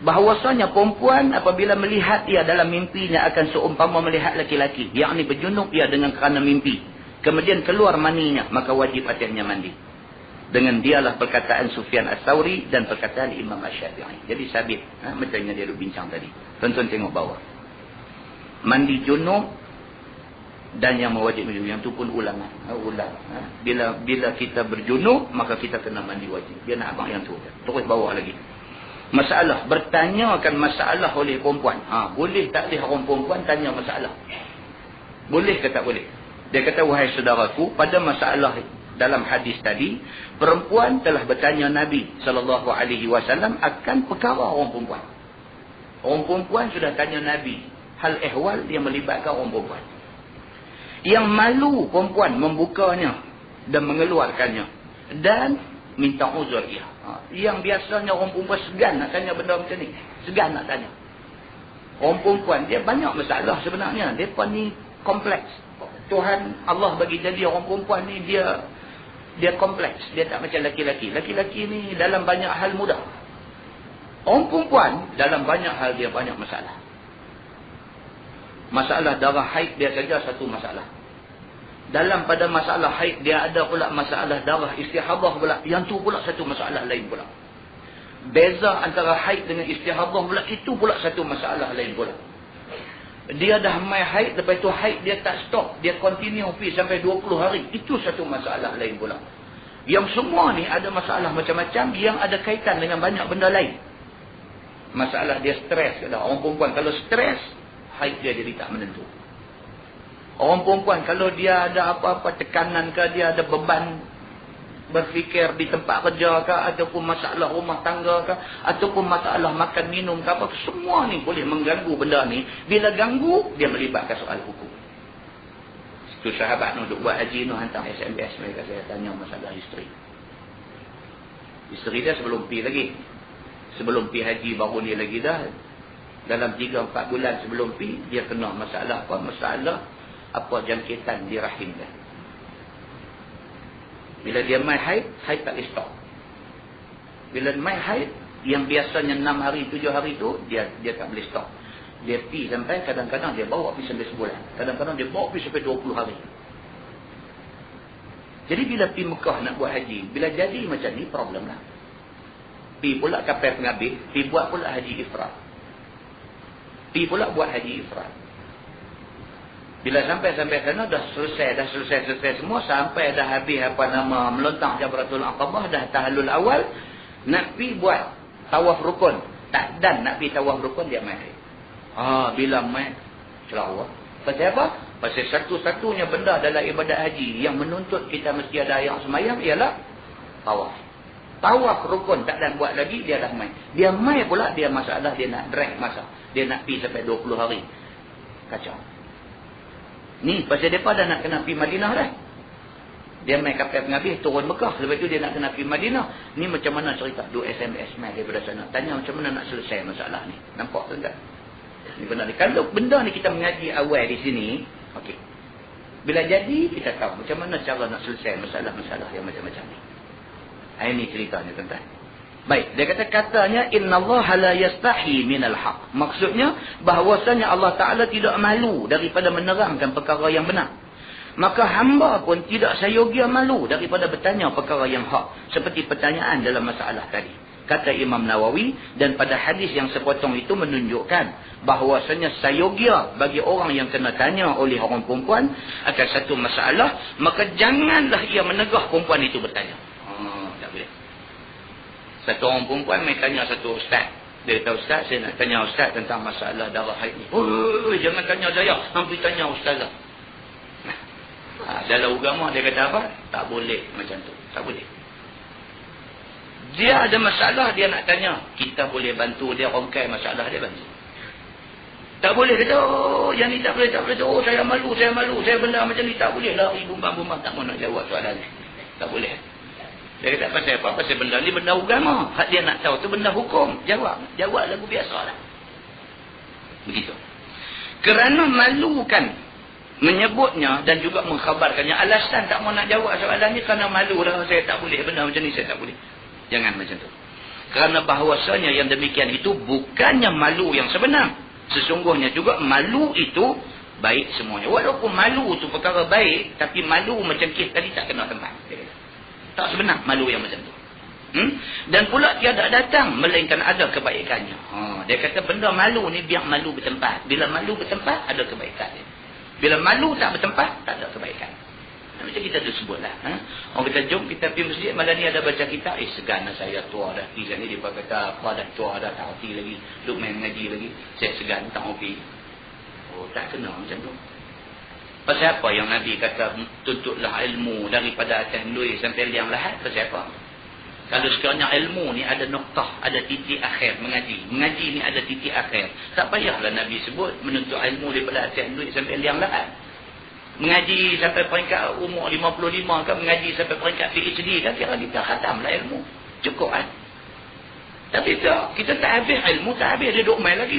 bahawasanya perempuan apabila melihat ia dalam mimpinya akan seumpama melihat laki-laki, yakni berjunuk ia dengan kerana mimpi, kemudian keluar maninya, maka wajib atasnya mandi. Dengan dialah perkataan Sufyan Ats-Tsauri dan perkataan Imam Asy-Syafi'i. Jadi sabit, macam yang dia bincang tadi. Tonton tengok bawah. Mandi junub dan yang mewajib junub, yang tu pun ulangan. Bila kita berjunub, maka kita kena mandi wajib. Dia nak abang yang tu. Terus bawah lagi. Masalah, bertanyakan masalah oleh perempuan. Boleh tak boleh orang perempuan tanya masalah? Boleh ke tak boleh? Dia kata, wahai saudaraku, pada masalah dalam hadis tadi, perempuan telah bertanya Nabi SAW akan perkara orang perempuan. Orang perempuan sudah tanya Nabi hal ehwal yang melibatkan orang perempuan. Yang malu perempuan membukanya dan mengeluarkannya, dan minta uzur dia. Yang biasanya orang perempuan segan nak tanya benda macam ni. Segan nak tanya. Orang perempuan dia banyak masalah sebenarnya. Mereka ni kompleks. Tuhan Allah bagi jadi orang perempuan ni dia kompleks. Dia tak macam laki-laki. Laki-laki ni dalam banyak hal mudah. Orang perempuan dalam banyak hal dia banyak masalah. Masalah darah haid dia saja satu masalah. Dalam pada masalah haid dia ada pula masalah darah istihadah pula. Yang tu pula satu masalah lain pula. Beza antara haid dengan istihadah pula, itu pula satu masalah lain pula. Dia dah mai haid, lepas tu haid dia tak stop, dia continue pergi sampai 20 hari. Itu satu masalah lain pula. Yang semua ni ada masalah macam-macam yang ada kaitan dengan banyak benda lain. Masalah dia stres. Orang perempuan kalau stres, haid dia jadi tak menentu. Orang perempuan kalau dia ada apa-apa tekanan ke, dia ada beban berfikir di tempat kerja ke, ataupun masalah rumah tangga ke, ataupun masalah makan minum ke apa, semua ni boleh mengganggu benda ni. Bila ganggu, dia melibatkan soal hukum. Itu sahabat nak buat haji tu hantar SMS, mereka saya tanya masalah isteri. Isteri dia sebelum pi lagi. Sebelum pi haji baru ni lagi dah. Dalam 3-4 bulan sebelum pi, dia kena masalah apa? Masalah apa jangkitan di rahim dia. Bila dia mai haid, haid tak boleh stop. Bila mai haid, yang biasanya 6 hari, 7 hari tu, dia tak boleh stop. Dia pi sampai, kadang-kadang dia bawa pi sampai sebulan. Kadang-kadang dia bawa pi sampai 20 hari. Jadi bila pergi Mekah nak buat haji, bila jadi macam ni, problem lah. Pergi pula kapal penghabis, pergi buat pula haji ifrat. Pergi pula buat haji ifrat. Bila sampai sana, dah selesai semua, sampai dah habis melontang Jamratul Aqabah, dah tahallul awal, nak pergi buat tawaf rukun. Tak dan nak pergi tawaf rukun, dia mai. Bila mai, celawah. Pasal apa? Pasal satu-satunya benda dalam ibadat haji yang menuntut kita mesti ada yang semayang ialah tawaf. Tawaf rukun tak dan buat lagi, dia dah mai. Dia mai pula, dia masalah, dia nak drag masa. Dia nak pergi sampai 20 hari. Kacau. Ni, pasal mereka dah nak kena pergi Madinah dah. Dia mai kapal penghabis, turun Mekah. Lepas tu dia nak kena pergi Madinah. Ni macam mana cerita? Dua SMS mai daripada sana. Tanya macam mana nak selesai masalah ni. Nampak tu tak? Ni benar ni. Kalau benda ni kita mengaji awal di sini, okey. Bila jadi, kita tahu macam mana cara nak selesai masalah-masalah yang macam-macam ni. Ini ceritanya tuan-tuan. Baik, dia katanya innallaha la yastahi minal haq. Maksudnya bahawasanya Allah Taala tidak malu daripada menerangkan perkara yang benar. Maka hamba pun tidak seyogia malu daripada bertanya perkara yang hak, seperti pertanyaan dalam masalah tadi. Kata Imam Nawawi, dan pada hadis yang sepotong itu menunjukkan bahawasanya seyogia bagi orang yang kena tanya oleh orang perempuan akan satu masalah, maka janganlah ia menegah perempuan itu bertanya. Tak boleh. Satu orang perempuan mai tanya satu ustaz. Dia kata, ustaz, saya nak tanya ustaz tentang masalah darah haid ni. Jangan tanya saya, hampir tanya ustazah. Dalam agama dia kata apa? Tak boleh macam tu. Tak boleh. Dia ada masalah, dia nak tanya. Kita boleh bantu dia rongkai masalah dia, bantu. Tak boleh. Kata, yang ni tak boleh. Saya malu. Saya benda macam ni tak boleh. Lari bumbang-bumbang, tak mau nak jawab soalan ni. Tak boleh. Dia kata, pasal apa? Pasal benda ni benda agama. Hak dia nak tahu tu benda hukum. Jawab lagu biasa lah. Begitu. Kerana malukan menyebutnya dan juga mengkhabarkannya. Alasan tak mau nak jawab soalan ni kerana malu dah. Saya tak boleh. Benda macam ni saya tak boleh. Jangan macam tu. Kerana bahawasanya yang demikian itu bukannya malu yang sebenar. Sesungguhnya juga malu itu baik semuanya. Walaupun malu tu perkara baik, tapi malu macam kes tadi tak kena tempat. Tak sebenar malu yang macam tu. Dan pula tiada datang melainkan ada kebaikannya. Dia kata benda malu ni biar malu bertempat. Bila malu bertempat, ada kebaikan dia. Bila malu tak bertempat, tak ada kebaikan. Macam kita tu sebutlah. Orang kata, jom kita pergi masjid, malam ni ada baca kitab. Segan saya tua dah. Pergi ni dia kata, apa dah tua dah, tak hati lagi. Duk main ngaji lagi. Saya segan, tak mau pergi. Tak kena macam tu. Pasal apa yang Nabi kata tuntutlah ilmu daripada atas lui sampai liang lahat? Pasal apa? Kalau sekiranya ilmu ni ada noktah, ada titik akhir mengaji. Mengaji ni ada titik akhir. Tak payahlah Nabi sebut menuntut ilmu daripada atas lui sampai liang lahat. Mengaji sampai peringkat umur 55 kan, mengaji sampai peringkat PhD kan, kira kita khatamlah ilmu. Cukup kan? Tapi tak, kita tak habis ilmu, tak habis. Dia duk main lagi.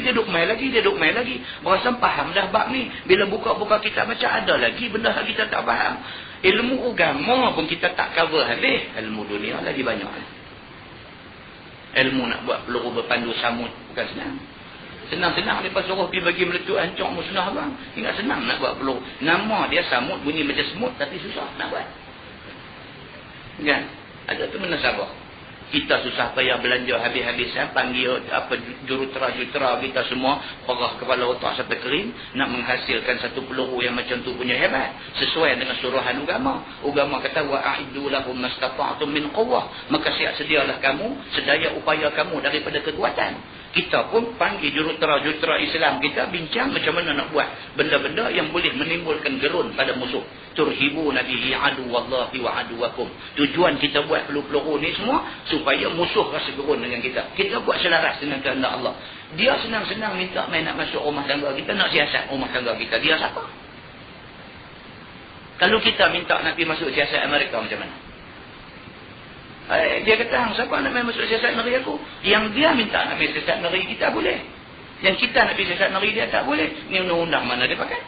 Berasa faham dah bab ni. Bila buka-buka kitab macam ada lagi benda yang kita tak faham. Ilmu agama pun kita tak cover habis. Ilmu dunia lagi banyak. Ilmu nak buat peluru berpandu samut bukan senang. Senang-senang lepas suruh pergi bagi meletup hancur musnah bang. Ingat senang nak buat peluru. Nama dia samut, bunyi macam semut tapi susah nak buat. Kan? Ada tu mana sabar. Kita susah payah belanja habis-habisan, panggil jurutera kita semua, perah kepala otak sampai kering, nak menghasilkan satu peluru yang macam tu punya hebat, sesuai dengan suruhan agama. Agama kata, wa'iddu lahum mastata'tum min quwwah, maka siap sedialah kamu, sedaya upaya kamu daripada kekuatan. Kita pun panggil jurutera Islam kita, bincang macam mana nak buat benda-benda yang boleh menimbulkan gerun pada musuh. Turhibu nabihi aduwallahi wa aduwakum. Tujuan kita buat peluru-peluru ni semua supaya musuh rasa gerun dengan kita. Kita buat selaras dengan kehendak Allah. Dia senang-senang minta main nak masuk rumah tangga kita, nak siasat rumah tangga kita. Dia siapa? Kalau kita minta nak pergi masuk siasat Amerika macam mana? Dia kata, siapa nak main masuk siasat negeri aku? Yang dia minta nak main siasat negeri kita boleh. Yang kita nak pergi siasat negeri dia tak boleh. Ni undang-undang mana dia pakai?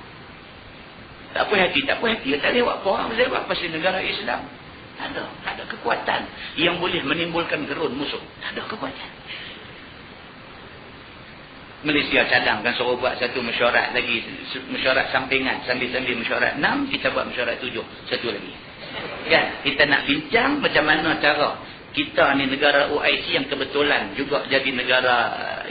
Tak puas hati. Dia tak lewat apa. Sebab pasal negara Islam. Tak ada kekuatan yang boleh menimbulkan gerun musuh. Tak ada kekuatan. Malaysia cadangkan suruh buat satu mesyuarat lagi. Mesyuarat sampingan. Sambil-sambil mesyuarat 6, kita buat mesyuarat 7. Satu lagi. Kan? Kita nak bincang macam mana cara kita ni negara OIC yang kebetulan juga jadi negara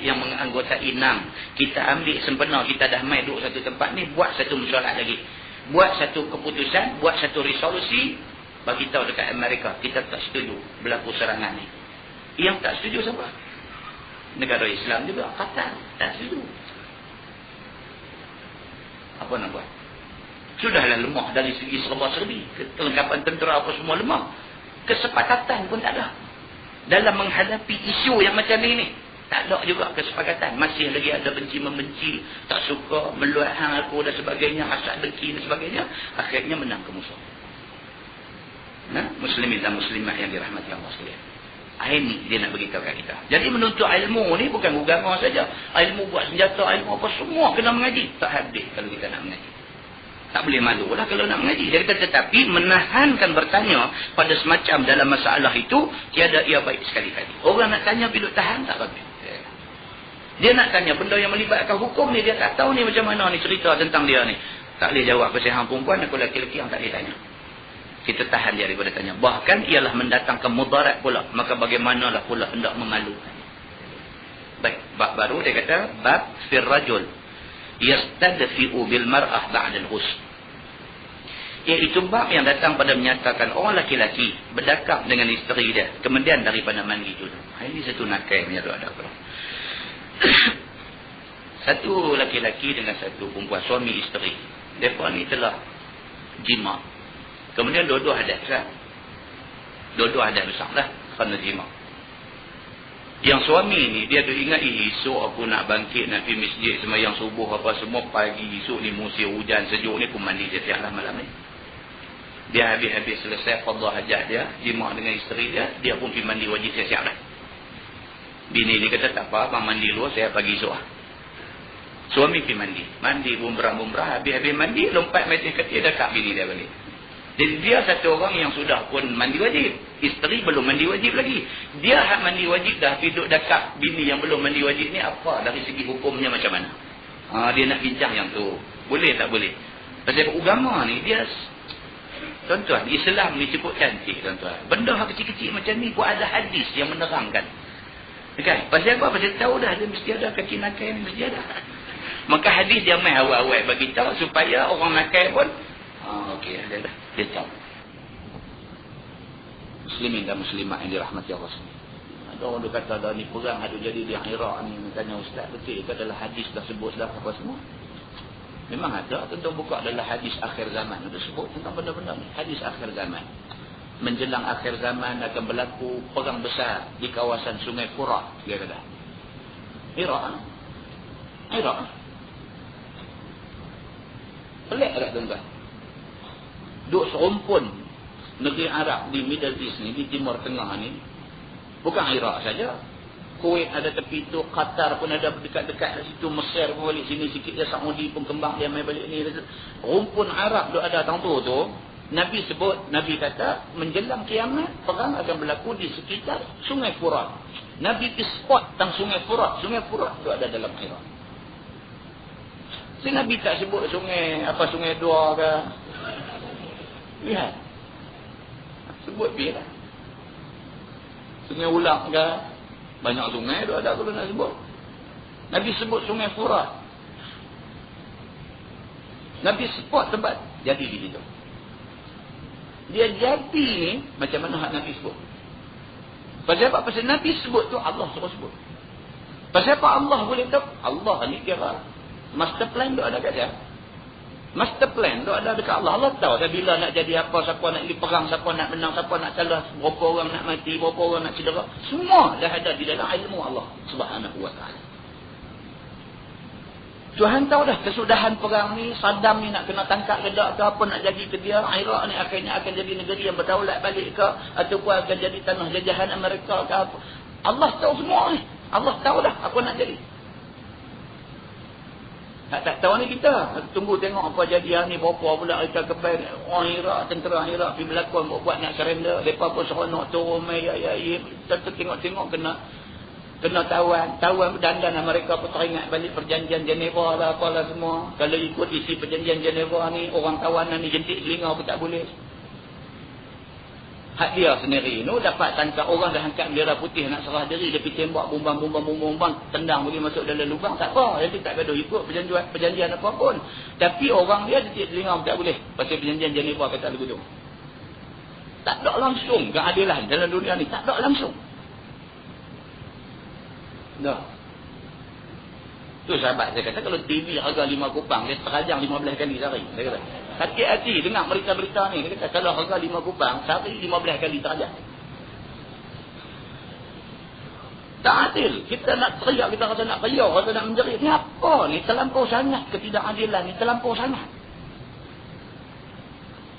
yang menganggotai NAM. Kita ambil sempena kita dah mai duduk satu tempat ni, buat satu mesyuarat lagi. Buat satu keputusan, buat satu resolusi, bagi tahu dekat Amerika, kita tak setuju berlaku serangan ni. Yang tak setuju siapa? Negara Islam juga, Qatar, tak setuju. Apa nak buat? Sudahlah lemah dari segi serba-serbi. Kelengkapan tentera apa semua lemah. Kesepakatan pun tak ada. Dalam menghadapi isu yang macam ni, tak ada juga kesepakatan. Masih lagi ada benci-membenci, tak suka, meluat hang aku dan sebagainya, hasad dengki dan sebagainya. Akhirnya menang ke musuh. Nah, muslimin dan muslimat yang dirahmati Allah sekalian. Ini dia nak beritahu kat kita. Jadi menuntut ilmu ni bukan agama saja. Ilmu buat senjata, ilmu apa semua kena mengaji. Tak habis kalau kita nak mengaji. Tak boleh malu lah kalau nak mengaji. Jadi tetapi menahankan bertanya pada semacam dalam masalah itu, tiada ia baik sekali-kali. Orang nak tanya bila tahan tak bagus. Dia nak tanya benda yang melibatkan hukum ni, dia tak tahu ni macam mana ni cerita tentang dia ni. Tak boleh jawab pasal hang perempuan, aku lelaki-lelaki yang tak boleh tanya. Kita tahan dia daripada tanya. Bahkan ialah mendatangkan mudarat pula. Maka bagaimanalah pula hendak memalukan. Baik, bab baru dia kata bab fir rajul yastadfi'u bil mar'ah ba'da al-ghusl. Iaitu bab yang datang pada menyatakan orang laki-laki berdakap dengan isteri dia kemudian daripada mandi dulu. Ini satu nakai punya ada apa. Satu laki-laki dengan satu perempuan, suami isteri. Mereka ni telah jima. Kemudian dua-dua hadas lah. Dua-dua hadas besar lah kerana jima. Yang suami ni dia tu ingat, esok aku nak bangkit nak pergi masjid sembahyang subuh apa semua, pagi esok ni musim hujan sejuk ni aku mandi je siang lah malam ni. Dia habis-habis selesai qada hajat dia, jima dengan isteri dia, dia pun pergi mandi wajib siap-siap dah. Bini dia kata tak apa, abang mandi dulu, saya pagi esok lah. Suami pergi mandi. Mandi bumrah-bumrah, habis-habis mandi, lompat mesin ketil, dekat bini dia balik. Jadi dia satu orang yang sudah pun mandi wajib. Isteri belum mandi wajib lagi. Dia hak mandi wajib dah, duduk dekat bini yang belum mandi wajib ni apa dari segi hukumnya macam mana? Dia nak bincang yang tu. Boleh tak boleh? Pasal agama ni dia, tuan-tuan, Islam ni cukup cantik tuan-tuan. Benda kecil-kecil macam ni pun ada hadis yang menerangkan. Kan? Pasal apa? Pasal tahu dah dia mesti ada kaki nakai ni mesti ada. Maka hadis dia mai awal-awal bagi tahu supaya orang nakai pun okey ada dah. Dia tahu. Muslimin dan muslimat yang dirahmati Allah SWT. Ada orang dia kata dah ni perang ada jadi di Iraq ni, tanya ustaz betul ke adalah hadis dah sebut dah apa semua? Memang ada, tentu buka adalah hadis akhir zaman itu sebut tentang benda-benda ni. Hadis akhir zaman. Menjelang akhir zaman akan berlaku perang besar di kawasan Sungai Furat, dia kata. Iraq. Pelik tak tuan-tuan? Duk serumpun negeri Arab di Middle East ni, di Timur Tengah ni, bukan Iraq saja. Kuwait ada tepi tu, Qatar pun ada dekat-dekat situ, Mesir pun balik sini sikit, dia Saudi pun kembang dia mai balik ni. Rumpun Arab duk ada tang tu. Nabi sebut, Nabi kata menjelang kiamat perang akan berlaku di sekitar Sungai Furat. Nabi pergi spot tang Sungai Furat. Sungai Furat tu ada dalam Iraq. Si Nabi tak sebut sungai apa, Sungai Dua ke. Lihat. Sebut dia lah. Sungai Ulak ke. Banyak sungai tu ada kalau nak sebut. Nabi sebut Sungai Furat. Nabi spot tempat jadi di situ. Dia jadi ni macam mana hak Nabi sebut. Pasal apa? Pasal Nabi sebut tu Allah suruh sebut. Pasal apa Allah boleh tahu? Allah ni kira master plan tu ada kat dia. Master plan tu ada dekat Allah. Allah tahu dah bila nak jadi apa, siapa nak pergi perang, siapa nak menang, siapa nak kalah, berapa orang nak mati, berapa orang nak cedera. Semua dah ada di dalam ilmu Allah Subhanahu wa ta'ala. Tuhan tahu dah kesudahan perang ni, Saddam ni nak kena tangkap ke tak, ke apa nak jadi ke dia, Iraq ni akhirnya akan jadi negeri yang berdaulat balik ke, ataupun akan jadi tanah jajahan Amerika ke apa. Allah tahu semua ni. Allah tahu dah apa nak jadi. Tak tahu ni kita. Tunggu tengok apa jadi ni, berapa pula kita kebal orang Iraq, tentera Iraq pergi berlakon buat nak surrender, mereka pun seronok turun mai kita tengok-tengok kena tawan dandan mereka pun teringat balik perjanjian Geneva lah apalah semua. Kalau ikut isi perjanjian Geneva ni, orang tawanan ni jentik telinga pun tak boleh. Hak dia sendiri ni dapat tangkap orang dah angkat bendera putih nak serah diri, dia pergi tembak bumbang, tendang boleh masuk dalam lubang, tak apa. Jadi tak gaduh ikut perjanjian apa pun. Tapi orang dia telinga tak boleh. Pasal perjanjian Geneva kata begitu. Tak ada langsung keadilan dalam dunia ni, tak ada langsung. Dah. Tu sahabat saya kata kalau TV harga 5 kupang, dia terajang 15 kali sehari. Dia kata, hati-hati dengar berita-berita ni. Dia kata kalau harga 5 kupang, sehari 15 kali terajang. Tak adil. Kita nak teriak, kita rasa nak kaya, rasa nak menjerit. Ni apa ni? Terlampau sangat ketidakadilan ni, terlampau sangat.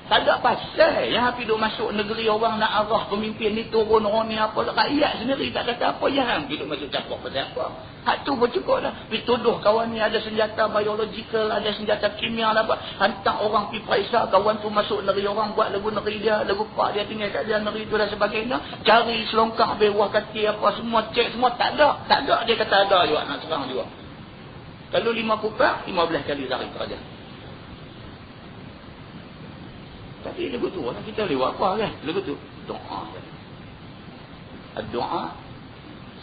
Tak ada pasal yang api duk masuk negeri orang nak arah pemimpin ni turun orang ni apa. Rakyat sendiri tak kata apa. Yang api duk masuk cakap pasal apa. Hak tu pun cukup dah. Pergi tuduh kawan ni ada senjata biologikal, ada senjata kimia lah. Hantar orang pergi periksa kawan tu masuk negeri orang, buat lagu negeri dia, lagu pak dia tinggal kat dia negeri tu dan sebagainya. Cari selongkang bewah kaki apa semua, cek semua tak ada. Tak ada dia kata ada juga nak serang juga. Kalau 5 kupang, 15 kali sehari terajang. Tapi lagu tu orang kita boleh buat apa kan? Lagu tu doa. Doa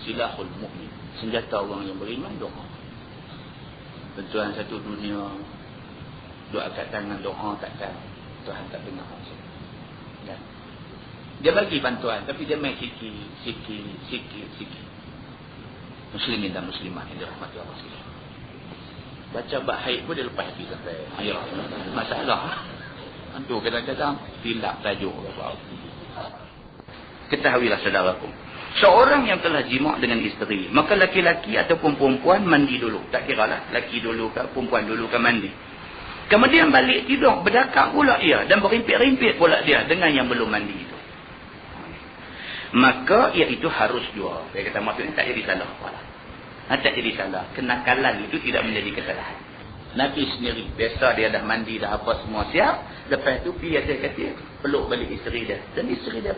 silahul mu'min. Senjata orang yang beriman doa. Tuan satu dunia doa kat tangan doa takkan Tuhan tak dengar. Dan dia bagi bantuan tapi dia main sikit. Muslimin dan muslimat yang dirahmati Allah sekalian. Baca bab haid pun dia lepas hati sampai air. Masalah. Itu kadang-kadang silap tajuk. Ketahuilah saudaraku, seorang yang telah jima' dengan isteri, maka laki-laki ataupun perempuan mandi dulu. Tak kira lah laki dulu ke perempuan dulu ke mandi. Kemudian balik tidur, berdakak pula ia dan berimpit-rimpit pula dia dengan yang belum mandi itu. Maka ia itu harus juga. Saya kata maksudnya tak jadi salah. Tak jadi salah. Kenakalan itu tidak menjadi kesalahan. Nabi sendiri, biasa dia dah mandi, dah apa semua siap. Lepas tu pergi dia kata, peluk balik isteri dia. Dan isteri dia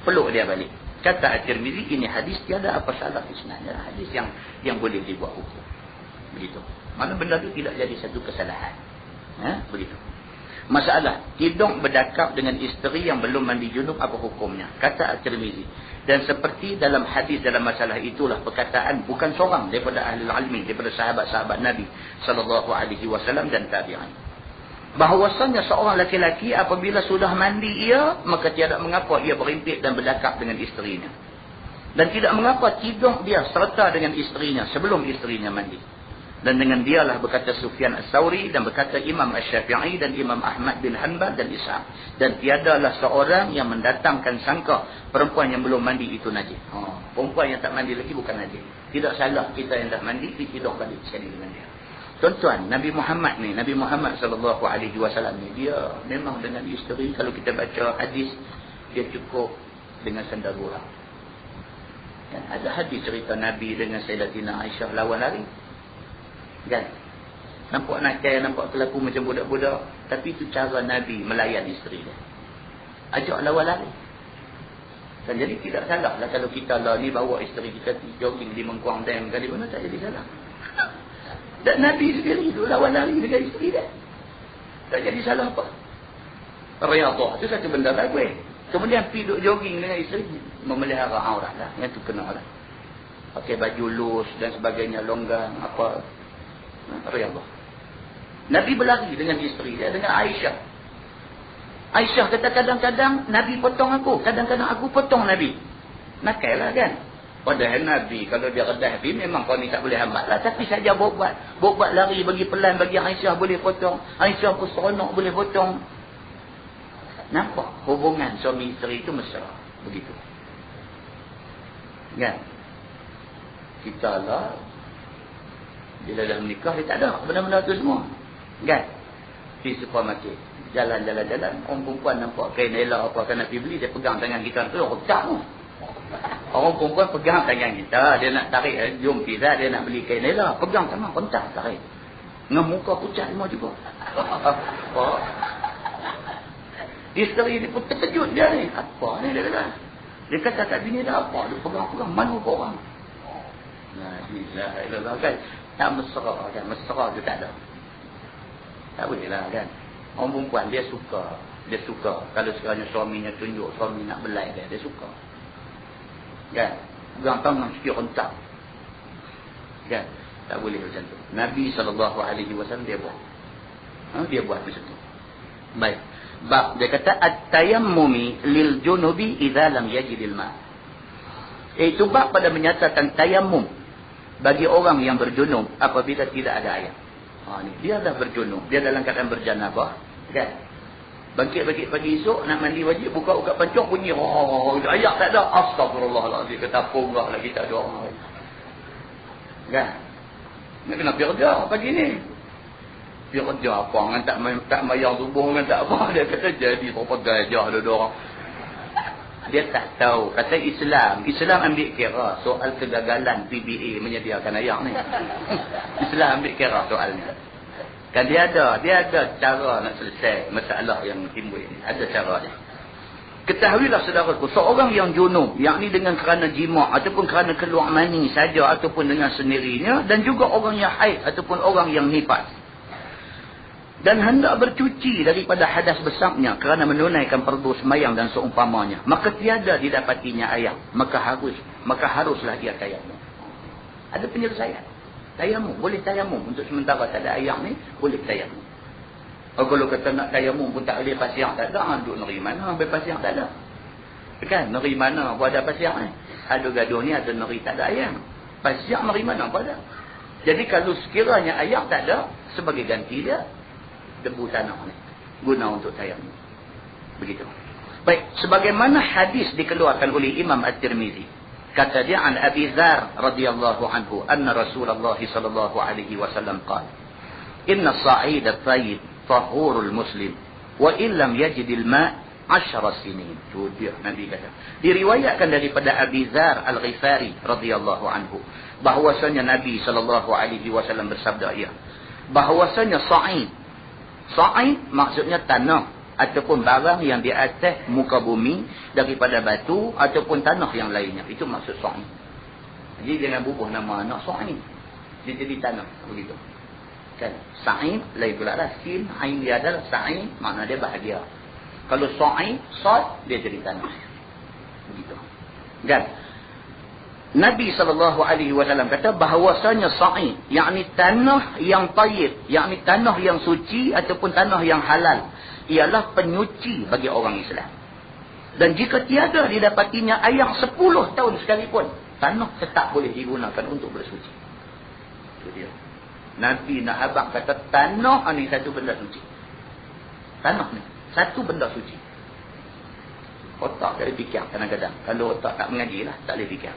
peluk dia balik. Kata At-Tirmizi, ini hadis tiada apa salah sebenarnya. Hadis yang boleh dibuat hukum. Begitu. Mana benda tu tidak jadi satu kesalahan. Begitu. Masalah, tidur berdakap dengan isteri yang belum mandi junub, apa hukumnya? Kata At-Tirmizi. Dan seperti dalam hadis dalam masalah itulah perkataan bukan seorang daripada ahli ilmi, daripada sahabat-sahabat Nabi SAW dan tabi'in. Bahawasanya seorang laki-laki apabila sudah mandi ia, maka tiada mengapa ia berimpit dan berdakap dengan isterinya. Dan tidak mengapa tidur dia serta dengan isterinya sebelum isterinya mandi. Dan dengan dialah berkata Sufyan As-Sawri dan berkata Imam Asy-Syafi'i dan Imam Ahmad bin Hanbal dan Ishaq. Dan tiadalah seorang yang mendatangkan sangka perempuan yang belum mandi itu najis. Perempuan yang tak mandi lagi bukan najis. Tidak salah kita yang dah mandi tidur balik sekali dengan dia. Tuan-tuan, Nabi Muhammad ni, Nabi Muhammad SAW ni, dia memang dengan isteri, kalau kita baca hadis, dia cukup dengan sandal bola. Dan ada hadis cerita Nabi dengan Sayyidatina Aisyah lawan lari. Kan? Nampak nakal, nampak kelaku macam budak-budak. Tapi itu cara Nabi melayan isteri dia. Ajak lawan lari. Dan jadi tidak salah lah kalau kita lah ni bawa isteri kita jogging di Mengkuang Dam kali mana, tak jadi salah. Dan Nabi sendiri tu lawan lari dengan isteri dia. Tak jadi salah apa. Riyadhah itu satu benda bagus. Kemudian pergi duduk jogging dengan isteri, memelihara aurat lah. Yang tu kena lah. Pakai baju loose dan sebagainya, longgang apa. Riyadhah. Nabi berlari dengan isteri dia, dengan Aisyah. Aisyah kata kadang-kadang Nabi potong aku, kadang-kadang aku potong Nabi. Nakal lah kan. Padahal Nabi kalau dia redah Nabi memang kau ni tak boleh hambat lah. Tapi saja buat lari bagi pelan bagi Aisyah boleh potong. Aisyah pun seronok boleh potong. Nampak hubungan suami isteri itu mesra. Begitu. Kan? Kita lah bila dah menikah dia tak ada benda-benda tu semua. Kan? Pergi supermarket, jalan-jalan, orang perempuan nampak kain Ella apa akan nak pergi beli, dia pegang tangan kita tu, rotak tu. Orang perempuan pegang tangan kita, dia nak tarik, jom pizza, dia nak beli kain Ella, pegang tangan, rentak tarik. Dengan muka pucat semua juga. Apa? Isteri dia pun terkejut dia ni. Apa ni dia kata? Dia kata kat bini dah apa? Dia pegang-pegang, mana kau orang? Nah, kan? Tak mesra kan? Mesra tu tak ada. Tak boleh lah kan? Orang perempuan dia suka Dia suka. Kalau sekiranya suaminya tunjuk, suami nak belai dia suka. Kan? Pegang tangan sikit rentak. Kan? Tak boleh macam tu. Nabi SAW dia buat. Dia buat macam tu. Baik. Bab dia kata at-tayammumi lil junubi idza lam yajidil ma. Itu bab pada menyatakan tayammum bagi orang yang berjunub apabila tidak ada air. Ni dia dah berjunub, dia dalam keadaan berjanabah, kan? Bangkit pagi esok nak mandi wajib, buka pancung bunyi air tak ada. Astagfirullahalazim, kata ponggah lagi tak ada orang. Kan? Nak kena pergi kerja pagi ni. Dia kerja apa kan tak mayang subuh kan tak apa. Dia kata jadi berapa gajah ada orang. Dia tak tahu. Kata Islam ambil kira soal kegagalan PBA menyediakan air ni. Islam ambil kira soalnya. Kan dia ada cara nak selesai masalah yang timbul ni. Ada cara dia. Ketahuilah saudaraku, seorang yang junub, yakni dengan kerana jima' ataupun kerana keluar mani saja ataupun dengan sendirinya, dan juga orang yang haid ataupun orang yang nifas, dan hendak bercuci daripada hadas besarnya kerana menunaikan fardu sembahyang dan seumpamanya, maka tiada didapatinya air, maka haruslah dia tayamum. Ada penyelesaian. Tayamum, boleh tayamum untuk sementara tak ada air ni, boleh tayamum. Kalau kata nak tayamum pun tak boleh, pasir tak ada, duduk neri mana ambil pasir tak ada. Kan, neri mana pun ada pasir ni. Ada gaduh ni ada neri tak ada air. Pasir neri mana pun ada. Jadi kalau sekiranya air tak ada, sebagai ganti dia debu tanah ni guna untuk tayamum. Begitu. Baik, sebagaimana hadis dikeluarkan oleh Imam At-Tirmizi, kata dia an Abi Dzar radhiyallahu anhu anna Rasulullah sallallahu alaihi wasallam qala inna as-sa'id at-tayyib tahurul muslim wa illam yajidil ma' 10 sinin. Tu dia Nabi kata. Diriwayatkan daripada Abi Dzar Al-Ghifari radhiyallahu anhu bahwasanya Nabi sallallahu alaihi wasallam bersabda bahwasanya Sa'id maksudnya tanah ataupun barang yang di atas muka bumi daripada batu ataupun tanah yang lainnya. Itu maksud Sa'id. Jadi jangan bubuh nama anak Sa'id. Dia jadi tanah begitu. Kan? Sa'id lain pula lah. Sin, ain dia adalah Sa'id, makna dia bahagia. Kalau Sa'id, Sad, dia jadi tanah. Begitu. Kan? Nabi SAW kata bahawasanya Sa'id, yakni tanah yang tayyib, yakni tanah yang suci ataupun tanah yang halal, ialah penyuci bagi orang Islam. Dan jika tiada didapatinya air 10 tahun sekalipun, tanah tetap boleh digunakan untuk bersuci. Itu dia. Nabi nak abang kata tanah ni satu benda suci. Tanah ni satu benda suci. Otak tak boleh fikir kadang-kadang. Kalau otak tak mengaji lah, tak boleh fikir.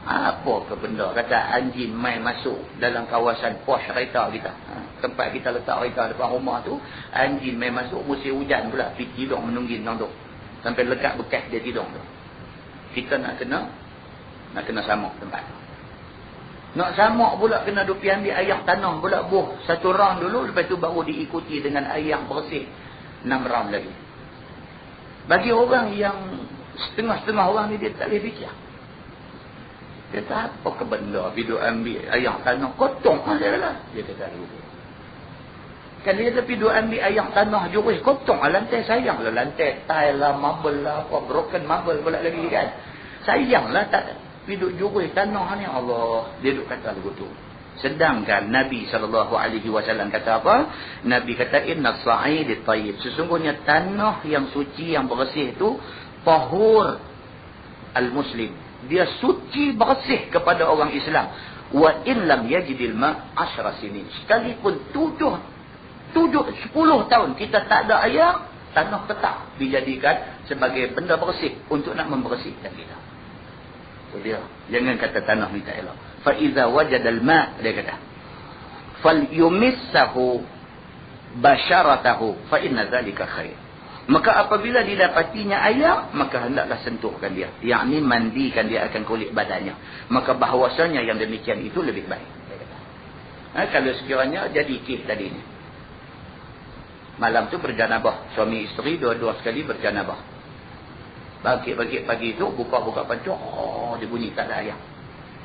Apa ke benda? Kata anjing main masuk dalam kawasan pos kereta kita. Tempat kita letak kereta depan rumah tu, anjing main masuk, musim hujan pula, pergi tidur menunggin tu. Sampai lekat bekas dia tidur tu. Kita nak kena samak tempat tu. Nak samak pula kena dupi ambil air tanah pula buh satu round dulu, lepas tu baru diikuti dengan air bersih 6 round lagi. Bagi orang yang setengah-setengah orang ni, dia tak boleh fikir. Dia kata apa ke benda bila ambil air tanah kotong dia lah. Dia kata dulu. Kan dia tapi duk ambil air tanah jurus kotong lantai, sayang lah lantai tile lah, marble lah, apa broken marble pula lagi kan. Sayang lah tak duduk jurus tanah ni, Allah. Dia duduk kata lagu tu. Sedangkan Nabi SAW kata apa? Nabi kata inna as-sa'id at-tayyib, sesungguhnya tanah yang suci yang bersih itu tahur al-muslim, dia suci bersih kepada orang Islam. Wa in lam yajidil ma' 10 sinin, sekalipun 10 tahun kita tak ada air, tanah tetap dijadikan sebagai benda bersih untuk nak membersihkan kita. Dia jangan kata tanah ni tak elok. Fa iza wajadal ma', dia kata fal yumissahu basharatahu fa inna zalika khair. Maka apabila didapatinya air, maka hendaklah sentuhkan dia, yakni mandikan dia akan kulit badannya. Maka bahawasanya yang demikian itu lebih baik, dia kata. Kalau sekiranya jadi kes tadi ni, malam tu berjanabah, suami isteri dua-dua sekali berjanabah. Bangkit-bangkit pagi tu, buka-buka pancung, dia bunyi tak ada air.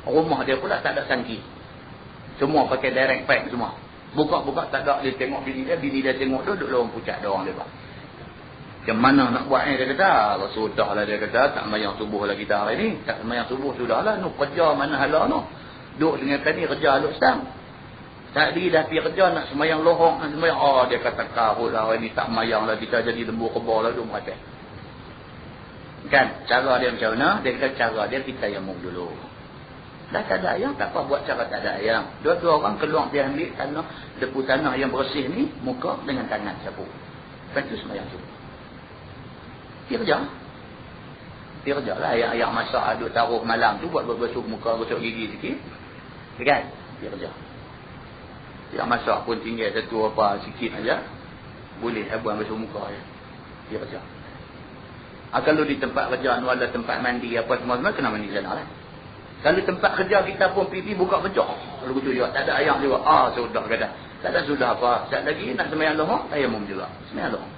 Rumah dia pula tak ada tangki. Semua pakai direct pipe semua. Buka-buka tak ada, dia tengok bini dia tengok tu, duduk lorong pucat dia orang lebar. Macam mana nak buat ni? Dia kata, sudah lah, dia kata, tak semayang subuh lah kita hari ni. Tak semayang subuh sudah lah. Nak kerja mana hala no. Duduk dengan tadi kerja aluk setang. Tadi dah pergi kerja nak semayang lohong, nak semayang. Oh, dia kata, karut lah hari ni tak semayang lah. Kita jadi lembu kebal lah. Dia merata. Kan? Cara dia macam mana? Dia kata cara dia kita tayamum dulu. Dah tak ada ayam, tak apa buat cara tak ada ayam. Dua-dua orang keluar dia ambil tanah, depu tanah yang bersih ni, muka dengan tangan sapu. Lepas tu semayang subuh. Dia kerja. Dia kerja lah. Ayam masak, aduk taruh malam tu buat berbasuh muka, basuh gigi sikit. Kan? Dia kerja. Yang masak pun tinggal satu apa sikit aja, boleh buat basuh muka je. Dia kerja. Kalau di tempat kerja ada tempat mandi apa semua-semua, kena mandi sana lah. Kalau tempat kerja kita pun pergi buka kerja, kalau begitu juga tak ada ayam juga. Sudah kata. Tak ada sudah apa. Sekejap lagi nak semayang lohong, tayamum juga. Semayang lohong.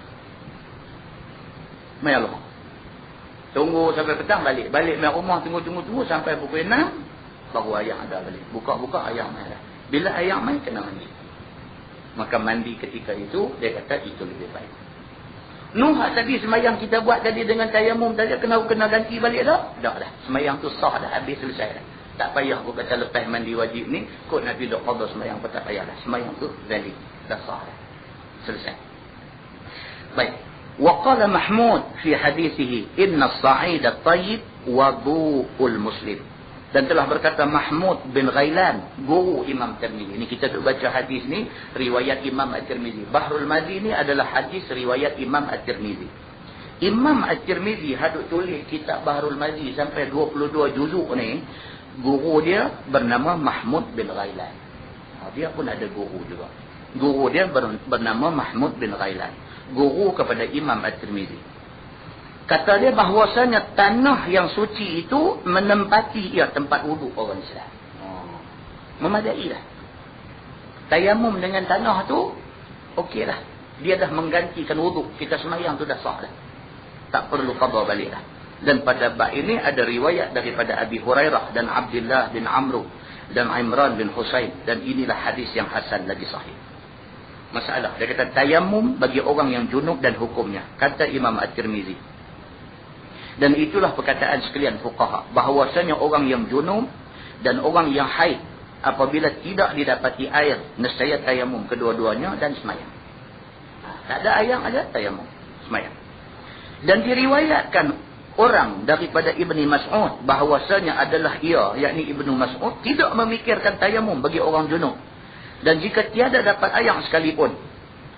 Semayang lohong. Tunggu sampai petang balik. Balik main rumah tunggu sampai pukul 6 baru ayam ada balik. Buka-buka ayam main dah. Bila ayam main kena mandi. Maka mandi ketika itu dia kata itu lebih baik. Nuh tadi semayang kita buat tadi dengan tayamum tadi kena ganti balik dah? Dah. Semayang tu sah dah, habis selesai dah. Tak payah aku kata lepas mandi wajib ni kot Nabi dok qada semayang pun tak payah dah. Semayang tu valid. Dah sah dah. Selesai. Baik. Wa qala Mahmud fi hadithihi inna as-sa'id at-tayyib wudu'ul muslim. Dan telah berkata Mahmud bin Ghailan, guru Imam Tirmizi. Ini kita tu baca hadis ni, riwayat Imam At-Tirmizi. Bahrul Madi ni adalah hadis riwayat Imam At-Tirmizi. Imam At-Tirmizi hadut tulis kitab Bahrul Madi sampai 22 juzuk ni, guru dia bernama Mahmud bin Ghailan. Dia pun ada guru juga. Guru dia bernama Mahmud bin Ghailan. Guru kepada Imam At-Tirmizi. Kata dia bahwasanya tanah yang suci itu menempati tempat wuduk orang Islam. Memadai lah. Tayamum dengan tanah tu, okey lah. Dia dah menggantikan wuduk. Kita semayang tu dah sah dah. Tak perlu qada balik lah. Dan pada bab ini ada riwayat daripada Abi Hurairah dan Abdullah bin Amr dan Imran bin Husain. Dan inilah hadis yang hasan lagi sahih. Masalah. Dia kata tayamum bagi orang yang junub dan hukumnya. Kata Imam At-Tirmizi. Dan itulah perkataan sekalian fuqaha, bahawasanya orang yang junub dan orang yang haid apabila tidak didapati air, nescaya tayamum kedua-duanya dan semayang. Tak ada air aja tayamum, semayang. Dan diriwayatkan orang daripada Ibni Mas'ud bahawasanya adalah ia, yakni Ibnu Mas'ud, tidak memikirkan tayamum bagi orang junub. Dan jika tiada dapat air sekalipun,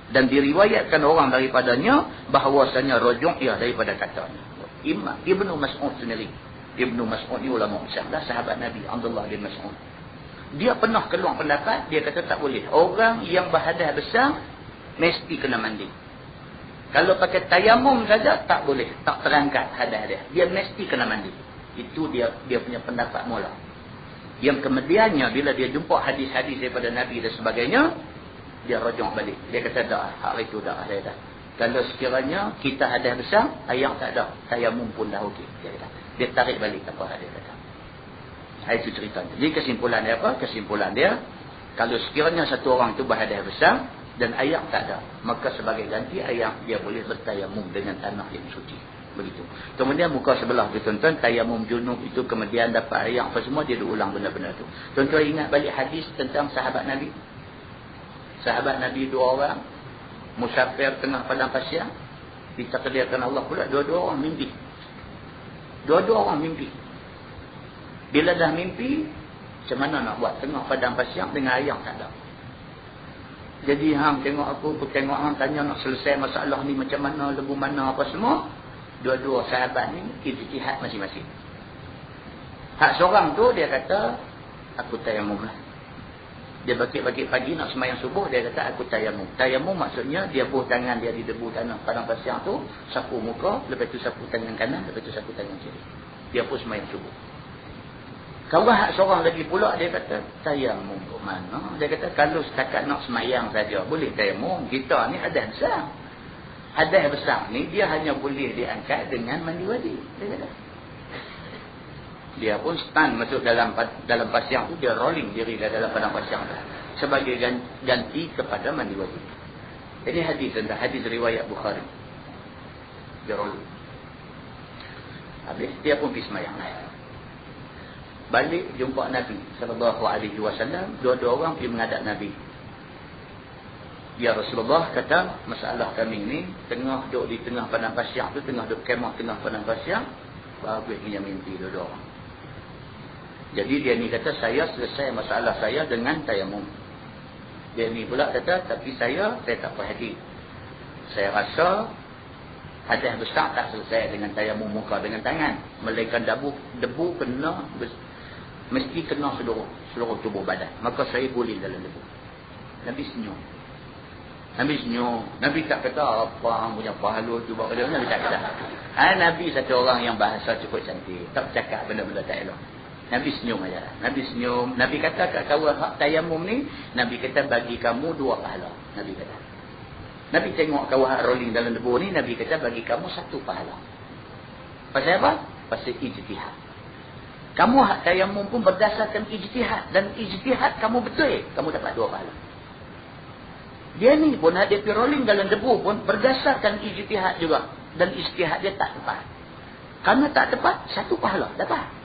dan diriwayatkan orang daripadanya bahawasanya rujuk ia daripada katanya. Ibnu Mas'ud sendiri. Ibnu Mas'ud ni ulama besar lah, sahabat Nabi Abdullah bin Mas'ud. Dia pernah keluar pendapat, dia kata tak boleh. Orang yang berhadas besar mesti kena mandi. Kalau pakai tayamum saja tak boleh, tak terangkat hadas dia. Dia mesti kena mandi. Itu dia punya pendapat mula. Yang kemudiannya bila dia jumpa hadis-hadis daripada Nabi dan sebagainya, dia rujuk balik. Dia kata dah, hak itu dah ada dah. Kalau sekiranya kita hadas besar, ayam tak ada, tayamum pun dah okey. Dia tarik balik apa dia kata. Itu ceritanya. Jadi kesimpulan dia apa? Kesimpulan dia, kalau sekiranya satu orang itu berhadas besar dan ayam tak ada, maka sebagai ganti ayam dia boleh bertayamum dengan tanah yang suci. Begitu. Kemudian muka sebelah tu tuan-tuan, tayamum junub itu kemudian dapat ayam apa semua, dia ulang benda-benda tu. Tuan-tuan ingat balik hadis tentang sahabat Nabi. Sahabat Nabi 2 orang musafir tengah padang pasir, ditakdirkan Allah pula dua-dua orang mimpi. Dua-dua orang mimpi. Bila dah mimpi, macam mana nak buat tengah padang pasir dengan ayam tak ada. Jadi hang tengok aku tengok hang tanya nak selesai masalah ni macam mana, lebu mana apa semua. Dua-dua sahabat ni ijtihad masing-masing. Hak seorang tu dia kata aku tayamum lah. Dia bakit-bakit pagi nak sembahyang subuh, dia kata aku tayamum. Tayamum maksudnya dia buh tangan dia di debu tanah padang pasir tu, sapu muka, lepas tu sapu tangan kanan, lepas tu sapu tangan kiri. Dia pun sembahyang subuh. Kawan hak seorang lagi pula dia kata tayamum ke mana? Dia kata kalau setakat nak sembahyang saja boleh tayamum. Kita ni hadas besar. Hadas besar ni dia hanya boleh diangkat dengan mandi wajib. Dia kata. Dia pun stand masuk dalam pasir tu, dia rolling diri dalam padang pasir tu sebagai ganti kepada mandi wajib. Ini hadis riwayat Bukhari. Dia rolling. Habis dia pun pergi semayang lain. Balik jumpa Nabi SAW. Dua-dua orang pergi menghadap Nabi. Ya Rasulullah, kata, masalah kami ni tengah duduk di tengah padang pasir tu, tengah duduk kemah tengah padang pasir, bagus punya mimpi dua-dua orang. Jadi dia ni kata, saya selesai masalah saya dengan tayamum. Dia ni pula kata, tapi saya tak perhati. Saya rasa hadas besar tak selesai dengan tayamum muka dengan tangan. Melainkan debu kena, mesti kena seluruh tubuh badan. Maka saya guling dalam debu. Nabi senyum. Nabi tak kata apa punya pahala tu buat dia. Nabi tak kata. Nabi satu orang yang bahasa cukup cantik. Tak cakap benda-benda tak elok. Nabi senyum aja. Nabi senyum. Nabi kata kat kawan hak tayamum ni, Nabi kata bagi kamu 2 pahala. Nabi kata. Nabi tengok kawan hak rolling dalam debu ni, Nabi kata bagi kamu 1 pahala. Pasal apa? Pasal ijtihad. Kamu hak tayamum pun berdasarkan ijtihad, dan ijtihad kamu betul, kamu dapat 2 pahala. Dia ni pun dia pergi rolling dalam debu pun berdasarkan ijtihad juga, dan ijtihad dia tak tepat. Karena tak tepat, 1 pahala dapat.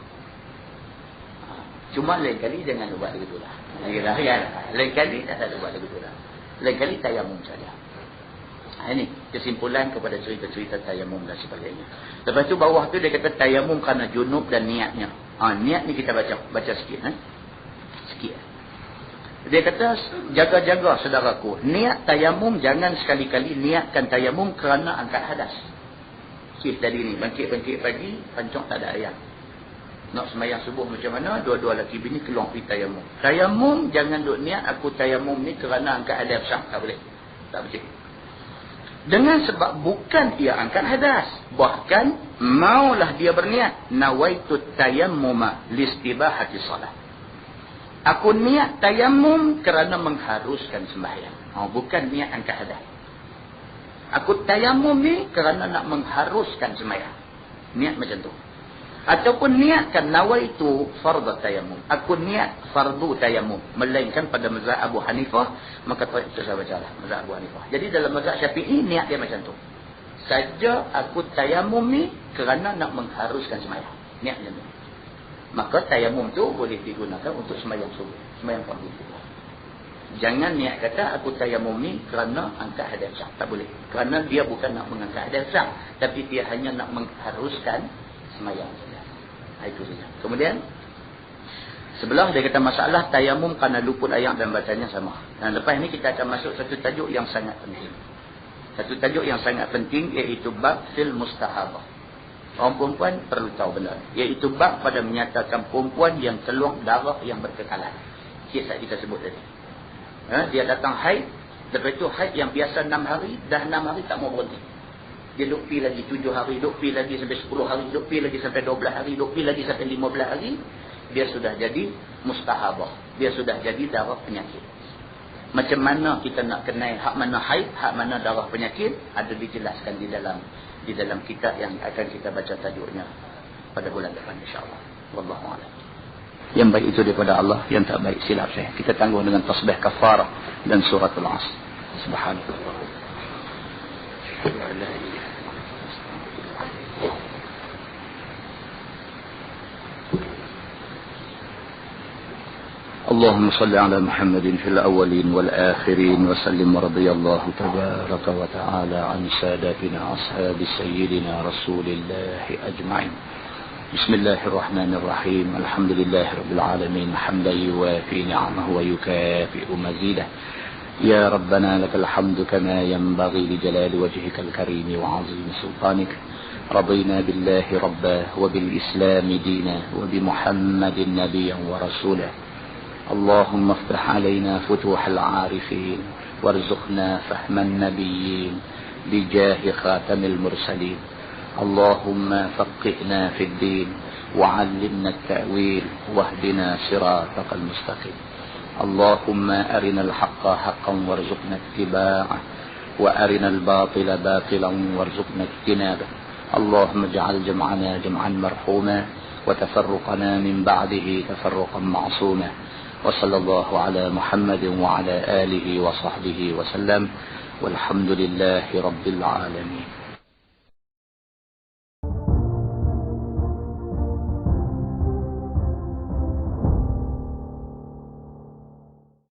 Cuma lain kali jangan buat begitulah. Lain kali tak ada buat begitulah. Lain kali tayamum saja. Ini kesimpulan kepada cerita-cerita tayamum dan sebagainya. Lepas tu bawah tu dia kata tayamum kerana junub dan niatnya. Niat ni kita baca sikit. Sikit. Dia kata, jaga-jaga saudaraku. Niat tayamum, jangan sekali-kali niatkan tayamum kerana angkat hadas. Kes tadi ni, bangkit-bangkit pagi, pancok tak ada ayam. Nak semayang subuh macam mana, dua-dua lelaki bini keluar pergi tayamum. Tayamum, jangan duk niat aku tayamum ni kerana angkat hadas besar. Tak boleh. Tak boleh. Dengan sebab bukan ia angkat hadas. Bahkan, maulah dia berniat. Nawaitu tayammuma listibahati salat. Aku niat tayamum kerana mengharuskan sembahyang. Bukan niat angkat hadas. Aku tayamum ni kerana nak mengharuskan sembahyang. Niat macam tu. Ataupun niatkan nawaitu fardhu tayamum. Aku niat fardu tayamum. Melainkan pada mazhab Abu Hanifah, maka itu saya bacalah mazhab Abu Hanifah. Jadi dalam mazhab Syafi'i niat dia macam tu. Saja aku tayamum ni kerana nak mengharuskan sembahyang. Niat macam tu. Maka tayamum tu boleh digunakan untuk sembahyang subuh, sembahyang fardu. Jangan niat kata aku tayamum ni kerana angkat hadas besar. Tak boleh. Kerana dia bukan nak mengangkat hadas besar, tapi dia hanya nak mengharuskan sembahyang saja. Itu saja. Kemudian sebelah dia kata masalah tayamum kerana luput air dan bacanya sama. Dan lepas ni kita akan masuk satu tajuk yang sangat penting. Satu tajuk yang sangat penting iaitu bab fil mustahabah. Orang perempuan perlu tahu benda ni. Iaitu bab pada menyatakan perempuan yang keluar darah yang berkekalan. Kisah kita sebut tadi. Dia datang haid. Lepas itu haid yang biasa 6 hari. Dah 6 hari tak mau berhenti. Dia duk pi lagi 7 hari. Duk pi lagi sampai 10 hari. Duk pi lagi sampai 12 hari. Duk pi lagi sampai 15 hari. Dia sudah jadi mustahabah. Dia sudah jadi darah penyakit. Macam mana kita nak kenal hak mana haid, hak mana darah penyakit, ada dijelaskan di dalam kitab yang akan kita baca tajuknya pada bulan depan insya-Allah. Wallahu a'lam. Yang baik itu daripada Allah, yang tak baik silap saya. Kita tangguh dengan tasbih kafarah dan surah Al-Asr. Subhanallah. اللهم صل على محمد في الأولين والآخرين وسلم ورضي الله تبارك وتعالى عن سادتنا أصحاب سيدنا رسول الله أجمعين. بسم الله الرحمن الرحيم. الحمد لله رب العالمين حمدا يوافي نعمه ويكافئ مزيده. يا ربنا لك الحمد كما ينبغي لجلال وجهك الكريم وعظيم سلطانك. رضينا بالله ربا وبالإسلام دينا وبمحمد نبيا ورسولا. اللهم افتح علينا فتوح العارفين وارزقنا فهم النبيين بجاه خاتم المرسلين. اللهم فقهنا في الدين وعلمنا التأويل واهدنا صراطك المستقيم. اللهم أرنا الحق حقا وارزقنا اتباعه وأرنا الباطل باطلا وارزقنا اجتنابه. اللهم اجعل جمعنا جمعا مرحوما وتفرقنا من بعده تفرقا معصوما. وصلى الله على محمد وعلى آله وصحبه وسلم والحمد لله رب العالمين.